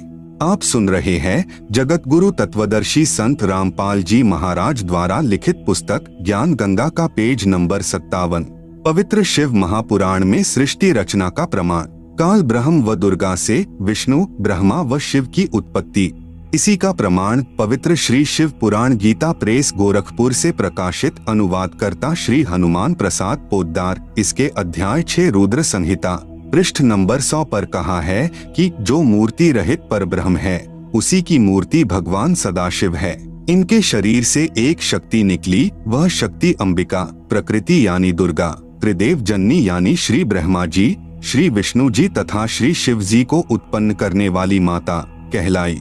आप सुन रहे हैं जगत गुरु तत्वदर्शी संत रामपाल जी महाराज द्वारा लिखित पुस्तक ज्ञान गंगा का पेज नंबर 57। पवित्र शिव महापुराण में सृष्टि रचना का प्रमाण। काल ब्रह्म व दुर्गा से विष्णु, ब्रह्मा व शिव की उत्पत्ति। इसी का प्रमाण पवित्र श्री शिव पुराण गीता प्रेस गोरखपुर से प्रकाशित अनुवादकर्ता श्री हनुमान प्रसाद पोद्दार इसके अध्याय 6 रुद्र संहिता पृष्ठ नंबर 100 पर कहा है कि जो मूर्ति रहित पर ब्रह्म है उसी की मूर्ति भगवान सदाशिव है। इनके शरीर से एक शक्ति निकली, वह शक्ति अंबिका, प्रकृति यानी दुर्गा, त्रिदेव जननी यानी श्री ब्रह्मा जी, श्री विष्णु जी तथा श्री शिव जी को उत्पन्न करने वाली माता कहलाई,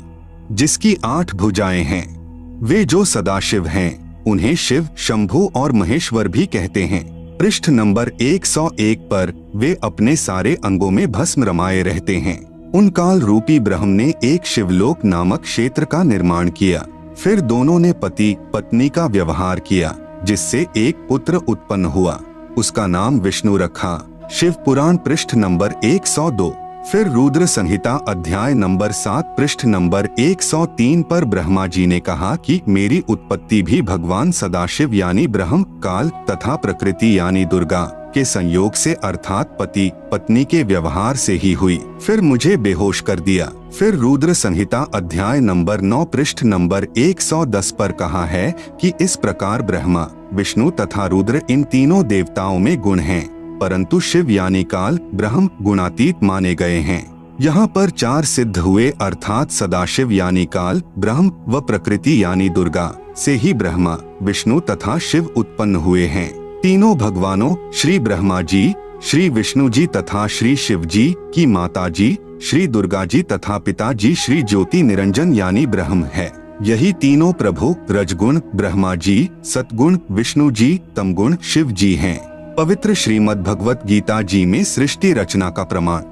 जिसकी 8 भुजाएं हैं। वे जो सदाशिव हैं उन्हें शिव, शंभु और महेश्वर भी कहते हैं। पृष्ठ नंबर 101 पर वे अपने सारे अंगों में भस्म रमाए रहते हैं। उन काल रूपी ब्रह्म ने एक शिवलोक नामक क्षेत्र का निर्माण किया। फिर दोनों ने पति पत्नी का व्यवहार किया, जिससे एक पुत्र उत्पन्न हुआ। उसका नाम विष्णु रखा। शिव पुराण पृष्ठ नंबर 102। फिर रुद्र संहिता अध्याय नंबर 7 पृष्ठ नंबर 103 पर ब्रह्मा जी ने कहा कि मेरी उत्पत्ति भी भगवान सदाशिव यानी ब्रह्म, काल तथा प्रकृति यानी दुर्गा के संयोग से अर्थात पति पत्नी के व्यवहार से ही हुई। फिर मुझे बेहोश कर दिया। फिर रुद्र संहिता अध्याय नंबर 9 पृष्ठ नंबर 110 पर कहा है कि इस प्रकार ब्रह्मा, विष्णु तथा रुद्र इन तीनों देवताओं में गुण हैं, परंतु शिव यानी काल ब्रह्म गुणातीत माने गए हैं। यहाँ पर 4 सिद्ध हुए अर्थात सदाशिव यानी काल ब्रह्म व प्रकृति यानी दुर्गा से ही ब्रह्मा, विष्णु तथा शिव उत्पन्न हुए हैं। तीनों भगवानों श्री ब्रह्मा जी, श्री विष्णु जी तथा श्री शिव जी की माता जी श्री दुर्गा जी तथा पिता जी श्री ज्योति निरंजन यानी ब्रह्म है। यही तीनों प्रभु रजगुण ब्रह्मा जी, सतगुण विष्णु जी, तमगुण शिव जी हैं। पवित्र श्रीमद् भगवत गीता जी में सृष्टि रचना का प्रमाण।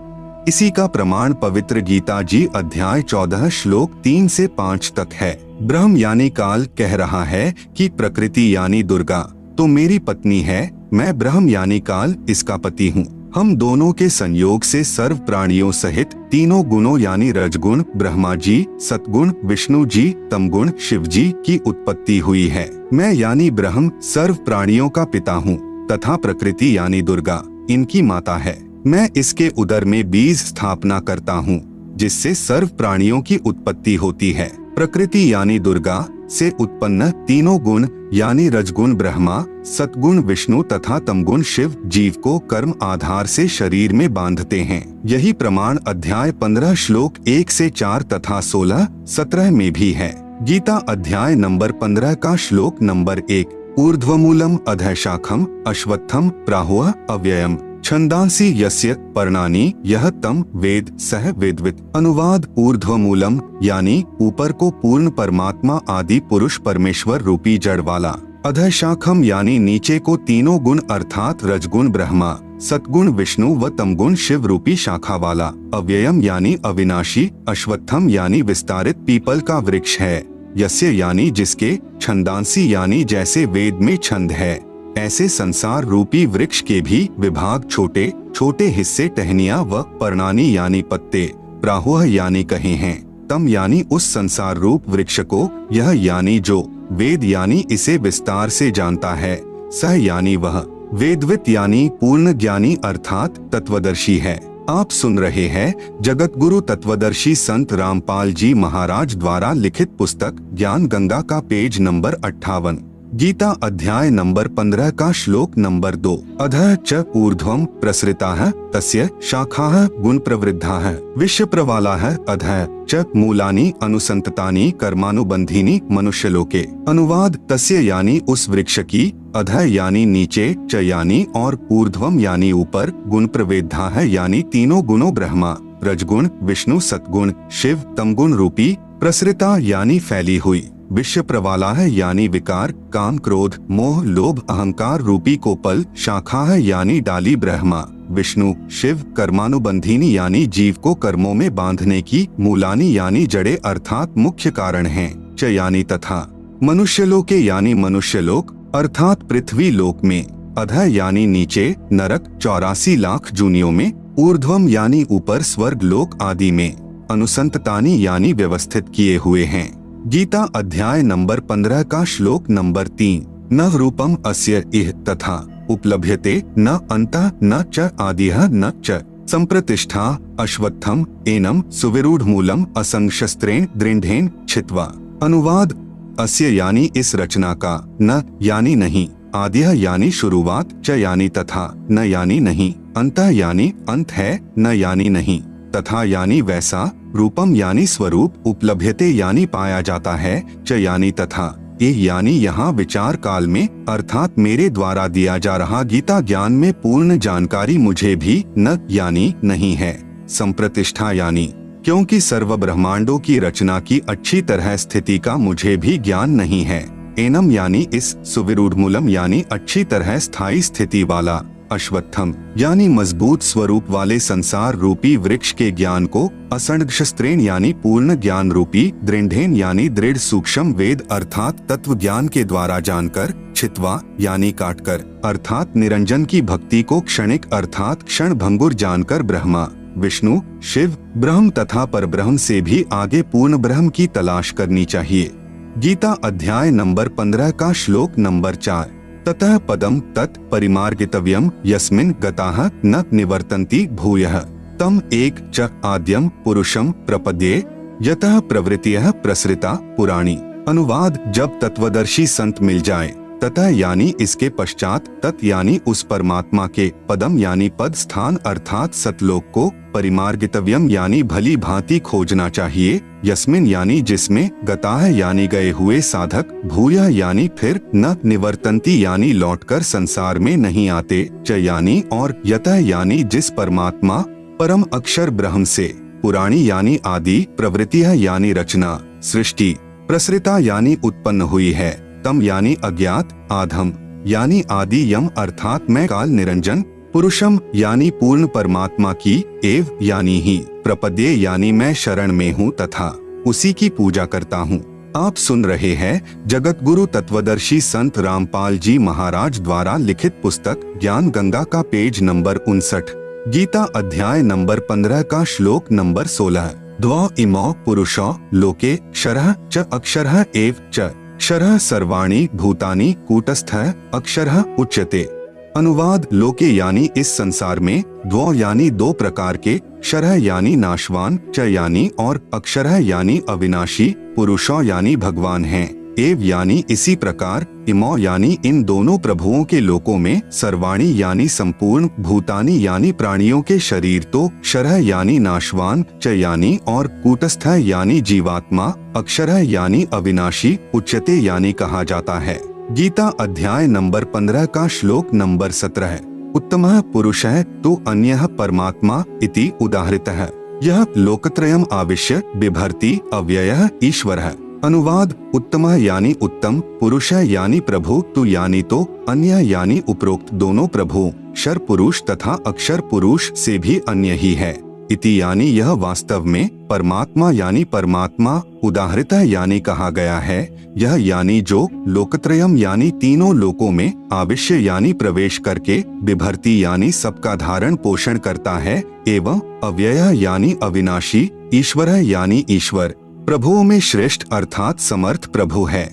इसी का प्रमाण पवित्र गीता जी अध्याय 14 श्लोक 3 से 5 तक है। ब्रह्म यानी काल कह रहा है कि प्रकृति यानी दुर्गा तो मेरी पत्नी है, मैं ब्रह्म यानी काल इसका पति हूँ। हम दोनों के संयोग से सर्व प्राणियों सहित तीनों गुणों यानी रजगुण ब्रह्मा जी, सतगुण विष्णु जी, तमगुण शिव जी की उत्पत्ति हुई है। मैं यानी ब्रह्म सर्व प्राणियों का पिता हूँ तथा प्रकृति यानी दुर्गा इनकी माता है। मैं इसके उदर में बीज स्थापना करता हूँ जिससे सर्व प्राणियों की उत्पत्ति होती है। प्रकृति यानी दुर्गा से उत्पन्न तीनों गुण यानी रजगुण ब्रह्मा, सतगुण विष्णु तथा तमगुण शिव जीव को कर्म आधार से शरीर में बांधते हैं। यही प्रमाण अध्याय 15 श्लोक 1 से 4 तथा 16-17 में भी है। गीता अध्याय नंबर 15 का श्लोक नंबर 1, ऊर्ध्वमूलम अधःशाखम अश्वत्थम प्राहुः अव्ययम छंदांसी यस्य पर्णानि यह तम वेद सह वेदवित्। अनुवाद ऊर्ध्वमूलम यानी ऊपर को पूर्ण परमात्मा आदि पुरुष परमेश्वर रूपी जड़ वाला, अधःशाखम यानी नीचे को तीनों गुण अर्थात रजगुण ब्रह्मा, सतगुण विष्णु व तमगुण शिव रूपी शाखा वाला, अव्ययम यानी अविनाशी, अश्वत्थम यानी विस्तारित पीपल का वृक्ष है, यस्य यानी जिसके, छंदांसी यानी जैसे वेद में छंद है ऐसे संसार रूपी वृक्ष के भी विभाग छोटे छोटे हिस्से टहनियां व पर्णानी यानी पत्ते, प्राहुः यानी कहे हैं, तम यानी उस संसार रूप वृक्ष को, यह यानी जो, वेद यानी इसे विस्तार से जानता है, सह यानी वह, वेदवित् यानी पूर्ण ज्ञानी अर्थात तत्वदर्शी है। आप सुन रहे हैं जगत गुरु तत्वदर्शी संत रामपाल जी महाराज द्वारा लिखित पुस्तक ज्ञान गंगा का पेज नंबर 58। गीता अध्याय नंबर 15 का श्लोक नंबर 2, अधः च ऊर्ध्वं प्रसृताः तस्य शाखाः गुण प्रवृद्धाः विश्व प्रवालाः अधः च मूलानि अनुसंततानि कर्मानुबंधीनि मनुष्यलोके। अनुवाद तस्य यानी उस वृक्ष की, अधः यानी नीचे, च यानी और ऊर्ध्वम यानी ऊपर, गुण प्रवृद्धाः यानी तीनों गुणों ब्रह्मा, रजगुण विष्णु सतगुण शिव तमगुण रूपी, प्रसृता यानी फैली हुई, विश्व प्रवाला है यानी विकार काम क्रोध मोह लोभ अहंकार रूपी कोपल, शाखा है यानी डाली ब्रह्मा विष्णु शिव, कर्मानुबंधीनी यानी जीव को कर्मों में बांधने की, मूलानी यानी जड़े अर्थात मुख्य कारण हैं, च यानी तथा, मनुष्यलोके यानी मनुष्यलोक अर्थात पृथ्वी लोक में, अधः यानी नीचे नरक 84 लाख जूनियों में, ऊर्ध्वम यानी ऊपर स्वर्ग लोक आदि में, अनुसंततानी यानी व्यवस्थित किए हुए हैं। गीता अध्याय नंबर 15 का श्लोक नंबर 3, न रूपम अस्य इह तथा उपलभ्यते न अंतः न च आदिह न च संप्रतिष्ठा अश्वत्थम एनम सुविरूढ़ मूलम असंगशस्त्रेण दृढ़ेन छित्वा। अनुवाद अस्य यानी इस रचना का, न यानी नहीं, आदिह यानी शुरुआत, च यानी तथा, न यानी नहीं, अंतः यानी अंत है, न यानी नहीं, तथा यानी वैसा, रूपम यानी स्वरूप, उपलभ्यते यानी पाया जाता है, च यानी तथा, ये यानी यहाँ विचार काल में अर्थात मेरे द्वारा दिया जा रहा गीता ज्ञान में पूर्ण जानकारी मुझे भी न यानी नहीं है, संप्रतिष्ठा यानी क्योंकि सर्व ब्रह्मांडों की रचना की अच्छी तरह स्थिति का मुझे भी ज्ञान नहीं है, एनम यानी इस, सुविरूढ़ मूलम यानी अच्छी तरह स्थायी स्थिति वाला, अश्वत्थम यानी मजबूत स्वरूप वाले संसार रूपी वृक्ष के ज्ञान को, असंगशस्त्रेण यानी पूर्ण ज्ञान रूपी, दृढ़ेन यानी दृढ़ सूक्ष्म वेद अर्थात तत्व ज्ञान के द्वारा जानकर, छित्वा यानी काटकर अर्थात निरंजन की भक्ति को क्षणिक अर्थात क्षण भंगुर जानकर ब्रह्मा विष्णु शिव ब्रह्म तथा परब्रह्म से भी आगे पूर्ण ब्रह्म की तलाश करनी चाहिए। गीता अध्याय नंबर 15 का श्लोक नंबर 4, ततः पदम तत् परिमार्गितव्यम यस्मिन् गताः न निवर्तन्ति भूयः तम एक च आद्यम पुरुषम प्रपद्ये यतः प्रवृत्तियः प्रसृता पुराणी। अनुवाद जब तत्वदर्शी संत मिल जाए, ततः यानी इसके पश्चात, तत् यानी उस परमात्मा के, पदम यानी पद स्थान अर्थात सतलोक को, परिमार्गितव्यम यानी भली भांति खोजना चाहिए, यस्मिन यानी जिसमें, गताः यानी गए हुए साधक, भूयः यानी फिर, न निवर्तन्ति यानी लौटकर संसार में नहीं आते, च यानी और, यतः यानी जिस परमात्मा परम अक्षर ब्रह्म से, पुराणी यानी आदि, प्रवृत्तिः यानी रचना सृष्टि, प्रसृता यानी उत्पन्न हुई है, तम यानी अज्ञात, आधम यानी आदि यम अर्थात मैं काल निरंजन, पुरुषम यानी पूर्ण परमात्मा की, एव यानी ही, प्रपद्ये यानी मैं शरण में हूँ तथा उसी की पूजा करता हूँ। आप सुन रहे हैं जगत गुरु तत्वदर्शी संत रामपाल जी महाराज द्वारा लिखित पुस्तक ज्ञान गंगा का पेज नंबर 59। गीता अध्याय नंबर 15 का श्लोक नंबर 16। द्वौ इमौ पुरुषौ लोके क्षरः च अक्षरः एव च क्षरः सर्वाणि भूतानि कूटस्थः अक्षरः उच्यते। अनुवाद: लोके यानी इस संसार में, द्वौ यानी दो प्रकार के, क्षरः यानी नाशवान, च यानी और, अक्षरः यानी अविनाशी, पुरुषौ यानी भगवान हैं, एव यानी इसी प्रकार, इमौ यानी इन दोनों प्रभुओं के लोकों में, सर्वाणी यानी संपूर्ण, भूतानि यानी प्राणियों के शरीर तो, क्षरः यानी नाशवान, च यानी और, कूटस्थः यानी जीवात्मा, अक्षरः यानी अविनाशी, उच्यते यानी कहा जाता है। गीता अध्याय नंबर 15 का श्लोक नंबर 17। उत्तमः पुरुषः तु अन्यः परमात्मा इति उदाहृतः यह लोकत्रयम् आविश्य बिभर्ति अव्ययः ईश्वरः। अनुवाद: उत्तमः यानी उत्तम, पुरुषः यानी प्रभु, तु यानी तो, अन्य यानी उपरोक्त दोनों प्रभु, क्षर पुरुष तथा अक्षर पुरुष से भी अन्य ही है, इति यानी यह वास्तव में, परमात्मा यानी परमात्मा, उदाहृतः यानी कहा गया है, यह यानी जो, लोकत्रयम यानी तीनों लोकों में, आविश्य यानी प्रवेश करके, बिभर्ति यानी सबका धारण पोषण करता है, एवं अव्ययः यानी अविनाशी, ईश्वरः यानी ईश्वर, प्रभुओं में श्रेष्ठ अर्थात समर्थ प्रभु है।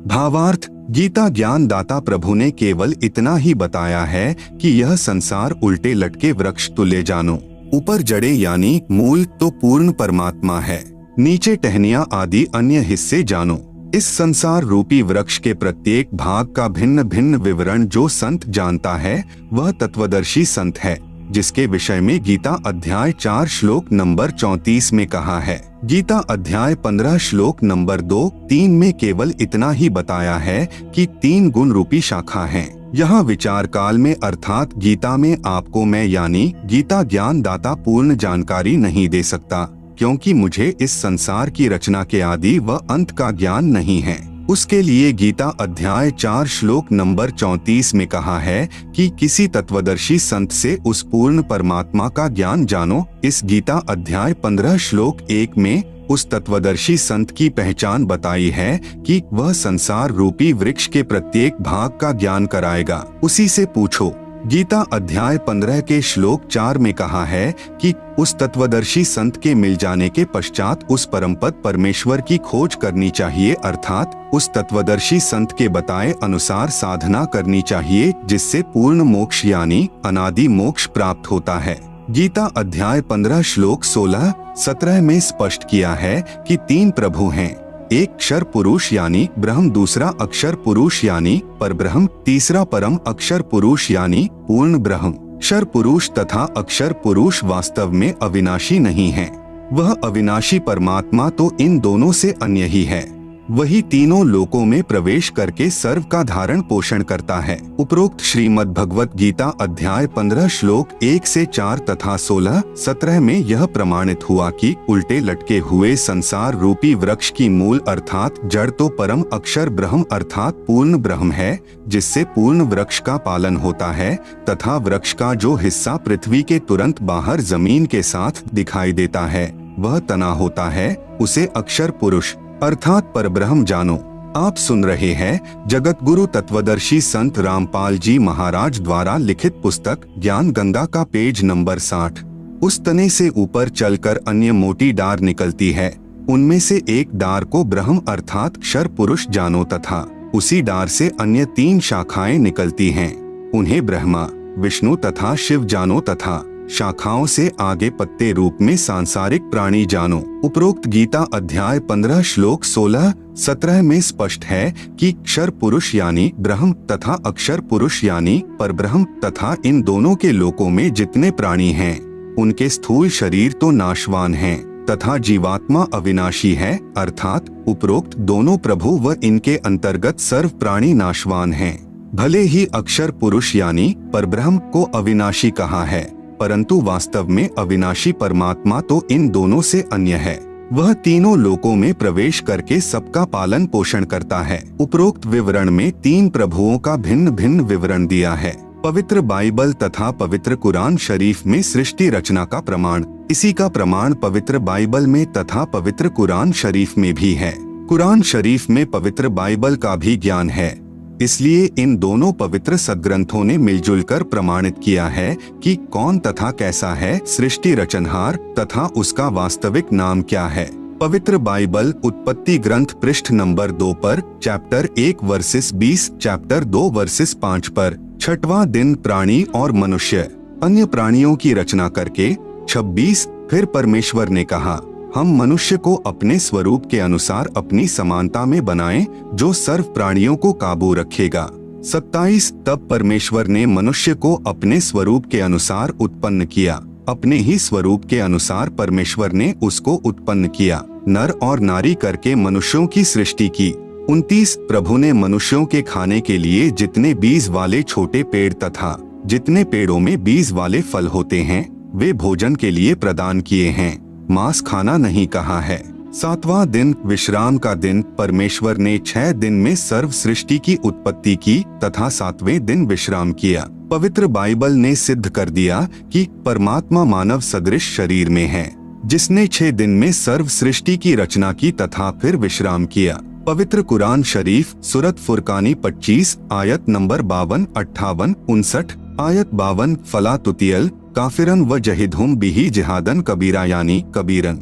भावार्थ: गीता ज्ञान दाता प्रभु ने केवल इतना ही बताया है कि यह संसार उल्टे लटके वृक्ष तुल्य जानो। ऊपर जड़े यानी मूल तो पूर्ण परमात्मा है, नीचे टहनियां आदि अन्य हिस्से जानो। इस संसार रूपी वृक्ष के प्रत्येक भाग का भिन्न भिन्न विवरण जो संत जानता है वह तत्वदर्शी संत है, जिसके विषय में गीता अध्याय 4 श्लोक नंबर 34 में कहा है। गीता अध्याय 15 श्लोक नंबर 2-3 में केवल इतना ही बताया है कि 3 गुण रूपी शाखा हैं। यहाँ विचार काल में अर्थात गीता में आपको मैं यानी गीता ज्ञान दाता पूर्ण जानकारी नहीं दे सकता, क्योंकि मुझे इस संसार की रचना के आदि व अंत का ज्ञान नहीं है। उसके लिए गीता अध्याय 4 श्लोक नंबर 34 में कहा है कि किसी तत्वदर्शी संत से उस पूर्ण परमात्मा का ज्ञान जानो। इस गीता अध्याय 15 श्लोक 1 में उस तत्वदर्शी संत की पहचान बताई है कि वह संसार रूपी वृक्ष के प्रत्येक भाग का ज्ञान कराएगा, उसी से पूछो। गीता अध्याय 15 के श्लोक 4 में कहा है कि उस तत्वदर्शी संत के मिल जाने के पश्चात उस परमपद परमेश्वर की खोज करनी चाहिए, अर्थात उस तत्वदर्शी संत के बताए अनुसार साधना करनी चाहिए, जिससे पूर्ण मोक्ष यानी अनादि मोक्ष प्राप्त होता है। गीता अध्याय 15 श्लोक 16-17 में स्पष्ट किया है कि 3 प्रभु हैं, एक क्षर पुरुष यानी ब्रह्म, दूसरा अक्षर पुरुष यानी परब्रह्म, तीसरा परम अक्षर पुरुष यानी पूर्ण ब्रह्म। क्षर पुरुष तथा अक्षर पुरुष वास्तव में अविनाशी नहीं हैं। वह अविनाशी परमात्मा तो इन दोनों से अन्य ही है। वही तीनों लोकों में प्रवेश करके सर्व का धारण पोषण करता है। उपरोक्त श्रीमद् भगवत गीता अध्याय 15 श्लोक 1 से 4 तथा 16-17 में यह प्रमाणित हुआ कि उल्टे लटके हुए संसार रूपी वृक्ष की मूल अर्थात जड़ तो परम अक्षर ब्रह्म अर्थात पूर्ण ब्रह्म है, जिससे पूर्ण वृक्ष का पालन होता है, तथा वृक्ष का जो हिस्सा पृथ्वी के तुरंत बाहर जमीन के साथ दिखाई देता है वह तना होता है, उसे अक्षर पुरुष अर्थात परब्रह्म जानो। आप सुन रहे हैं जगत गुरु तत्वदर्शी संत रामपाल जी महाराज द्वारा लिखित पुस्तक ज्ञान गंगा का पेज नंबर 60। उस तने से ऊपर चलकर अन्य मोटी डार निकलती है, उनमें से एक डार को ब्रह्म अर्थात क्षर पुरुष जानो तथा उसी डार से अन्य 3 शाखाएं निकलती हैं, उन्हें ब्रह्मा, विष्णु तथा शिव जानो तथा शाखाओं से आगे पत्ते रूप में सांसारिक प्राणी जानो। उपरोक्त गीता अध्याय 15 श्लोक 16-17 में स्पष्ट है कि क्षर पुरुष यानी ब्रह्म तथा अक्षर पुरुष यानी परब्रह्म तथा इन दोनों के लोकों में जितने प्राणी हैं उनके स्थूल शरीर तो नाशवान हैं तथा जीवात्मा अविनाशी है, अर्थात उपरोक्त दोनों प्रभु व इनके अंतर्गत सर्व प्राणी नाशवान हैं। भले ही अक्षर पुरुष यानी परब्रह्म को अविनाशी कहा है, परंतु वास्तव में अविनाशी परमात्मा तो इन दोनों से अन्य है। वह तीनों लोकों में प्रवेश करके सबका पालन पोषण करता है। उपरोक्त विवरण में 3 प्रभुओं का भिन्न भिन्न विवरण दिया है। पवित्र बाइबल तथा पवित्र कुरान शरीफ में सृष्टि रचना का प्रमाण, इसी का प्रमाण पवित्र बाइबल में तथा पवित्र कुरान शरीफ में भी है। कुरान शरीफ में पवित्र बाइबल का भी ज्ञान है। इसलिए इन दोनों पवित्र सद्ग्रंथों ने मिलजुल कर प्रमाणित किया है कि कौन तथा कैसा है सृष्टि रचनहार तथा उसका वास्तविक नाम क्या है। पवित्र बाइबल उत्पत्ति ग्रंथ पृष्ठ नंबर 2 पर चैप्टर 1 वर्सेस 20, चैप्टर 2 वर्सेस 5 पर 6वां दिन प्राणी और मनुष्य अन्य प्राणियों की रचना करके 26 फिर परमेश्वर ने कहा, हम मनुष्य को अपने स्वरूप के अनुसार अपनी समानता में बनाएं, जो सर्व प्राणियों को काबू रखेगा। 27 तब परमेश्वर ने मनुष्य को अपने स्वरूप के अनुसार उत्पन्न किया, अपने ही स्वरूप के अनुसार परमेश्वर ने उसको उत्पन्न किया, नर और नारी करके मनुष्यों की सृष्टि की। 29 प्रभु ने मनुष्यों के खाने के लिए जितने बीज वाले छोटे पेड़ तथा जितने पेड़ों में बीज वाले फल होते हैं वे भोजन के लिए प्रदान किए हैं, मांस खाना नहीं कहा है। 7वां दिन विश्राम का दिन, परमेश्वर ने 6 दिन में सर्व सृष्टि की उत्पत्ति की तथा 7वें दिन विश्राम किया। पवित्र बाइबल ने सिद्ध कर दिया कि परमात्मा मानव सदृश शरीर में है, जिसने 6 दिन में सर्व सृष्टि की रचना की तथा फिर विश्राम किया। पवित्र कुरान शरीफ सूरत फुरकानी 25 आयत नंबर 52, 58, 59, आयत 52 फला तुतियल काफिरन व जहिदहुम बिही जिहादन कबीरा यानी कबीरन।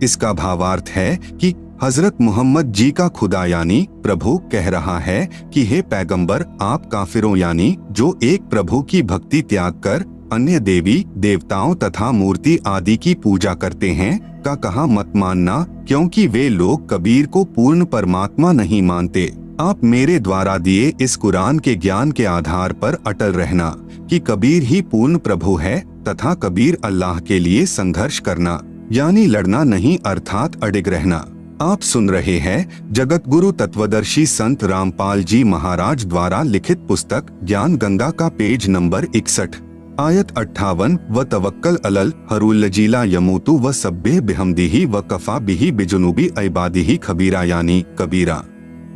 इसका भावार्थ है कि हजरत मोहम्मद जी का खुदा यानी प्रभु कह रहा है कि हे पैगंबर, आप काफिरों यानी जो एक प्रभु की भक्ति त्याग कर अन्य देवी देवताओं तथा मूर्ति आदि की पूजा करते हैं का कहा मत मानना, क्योंकि वे लोग कबीर को पूर्ण परमात्मा नहीं मानते। आप मेरे द्वारा दिए इस कुरान के ज्ञान के आधार पर अटल रहना कि कबीर ही पूर्ण प्रभु है तथा कबीर अल्लाह के लिए संघर्ष करना यानी लड़ना नहीं, अर्थात अडिग रहना। आप सुन रहे हैं जगत गुरु तत्वदर्शी संत रामपाल जी महाराज द्वारा लिखित पुस्तक ज्ञान गंगा का पेज नंबर 61 आयत 58 व तवक्कल अलल हरूल्लजीला यमूतु व सब्बे बिहमदिही व कफा बिही बिजुनुबी इबादिही खबीरा यानी कबीरा।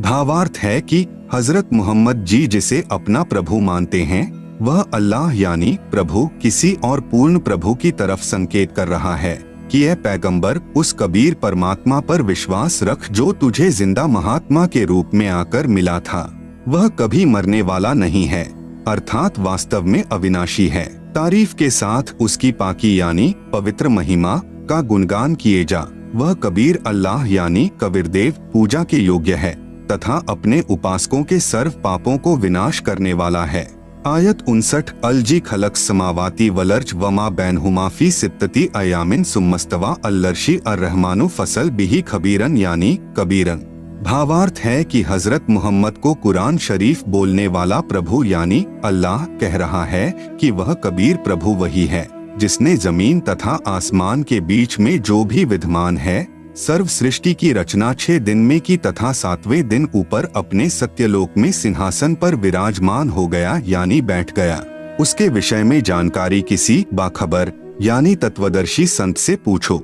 भावार्थ है कि हजरत मोहम्मद जी जिसे अपना प्रभु मानते हैं वह अल्लाह यानी प्रभु किसी और पूर्ण प्रभु की तरफ संकेत कर रहा है कि यह पैगंबर उस कबीर परमात्मा पर विश्वास रख जो तुझे जिंदा महात्मा के रूप में आकर मिला था। वह कभी मरने वाला नहीं है, अर्थात वास्तव में अविनाशी है। तारीफ के साथ उसकी पाकी यानी पवित्र महिमा का गुणगान किए जा। वह कबीर अल्लाह यानी कबीरदेव पूजा के योग्य है तथा अपने उपासकों के सर्व पापों को विनाश करने वाला है। आयत 59 अलजी खलक समावाती वलर्ज वमा बैनहुमा फी सित्तती अयामिन सुम्मस्तवा अल्लर्शी अर्रहमानु फसल बिही खबीरन यानी कबीरन। भावार्थ है कि हजरत मोहम्मद को कुरान शरीफ बोलने वाला प्रभु यानी अल्लाह कह रहा है कि वह कबीर प्रभु वही है जिसने जमीन तथा आसमान के बीच में जो भी विद्यमान है सर्व सृष्टि की रचना 6 दिन में की तथा 7वें दिन ऊपर अपने सत्यलोक में सिंहासन पर विराजमान हो गया यानी बैठ गया। उसके विषय में जानकारी किसी बाखबर यानी तत्वदर्शी संत से पूछो।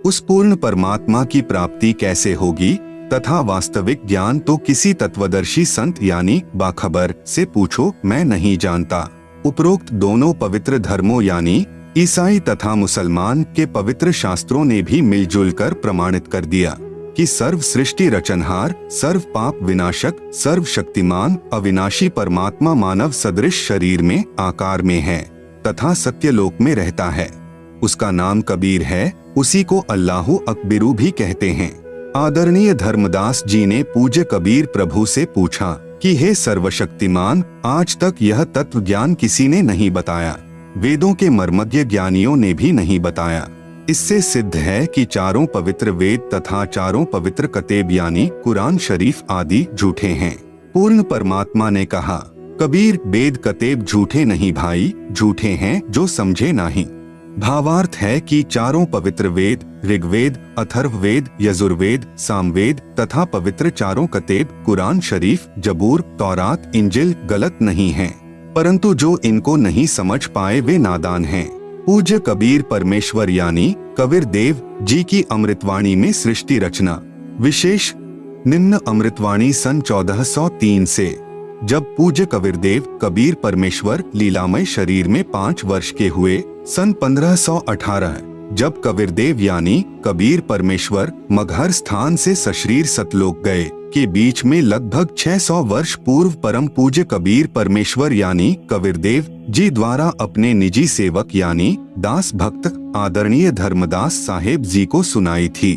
उस पूर्ण परमात्मा की प्राप्ति कैसे होगी तथा वास्तविक ज्ञान तो किसी तत्वदर्शी संत यानी बाखबर से पूछो, मैं नहीं जानता। उपरोक्त दोनों पवित्र धर्मों यानी ईसाई तथा मुसलमान के पवित्र शास्त्रों ने भी मिलजुल कर प्रमाणित कर दिया कि सर्व सृष्टि रचनहार, सर्व पाप विनाशक, सर्व शक्तिमान, अविनाशी परमात्मा मानव सदृश शरीर में आकार में है तथा सत्यलोक में रहता है। उसका नाम कबीर है, उसी को अल्लाहु अकबिरू भी कहते हैं। आदरणीय धर्मदास जी ने पूज्य कबीर प्रभु से पूछा कि हे सर्वशक्तिमान, आज तक यह तत्व ज्ञान किसी ने नहीं बताया, वेदों के मर्मज्ञ ज्ञानियों ने भी नहीं बताया। इससे सिद्ध है कि चारों पवित्र वेद तथा चारों पवित्र कतेब यानी कुरान शरीफ आदि झूठे हैं। पूर्ण परमात्मा ने कहा, कबीर वेद कतेब झूठे नहीं भाई, झूठे हैं जो समझे नहीं। भावार्थ है कि चारों पवित्र वेद ऋग्वेद, अथर्ववेद, यजुर्वेद, सामवेद तथा पवित्र चारों कतेब कुरान शरीफ, जबूर, तौरात, इंजिल गलत नहीं हैं, परंतु जो इनको नहीं समझ पाए वे नादान हैं। पूज्य कबीर परमेश्वर यानी कबीर देव जी की अमृतवाणी में सृष्टि रचना विशेष निम्न अमृतवाणी सन 1403 से, जब पूज्य कबीर देव कबीर परमेश्वर लीलामय शरीर में 5 वर्ष के हुए, सन 1518 जब कबीरदेव यानी कबीर परमेश्वर मगहर स्थान से सशरीर सतलोक गए के बीच में लगभग 600 वर्ष पूर्व परम पूज्य कबीर परमेश्वर यानी कबीरदेव जी द्वारा अपने निजी सेवक यानी दास भक्त आदरणीय धर्मदास साहेब जी को सुनाई थी।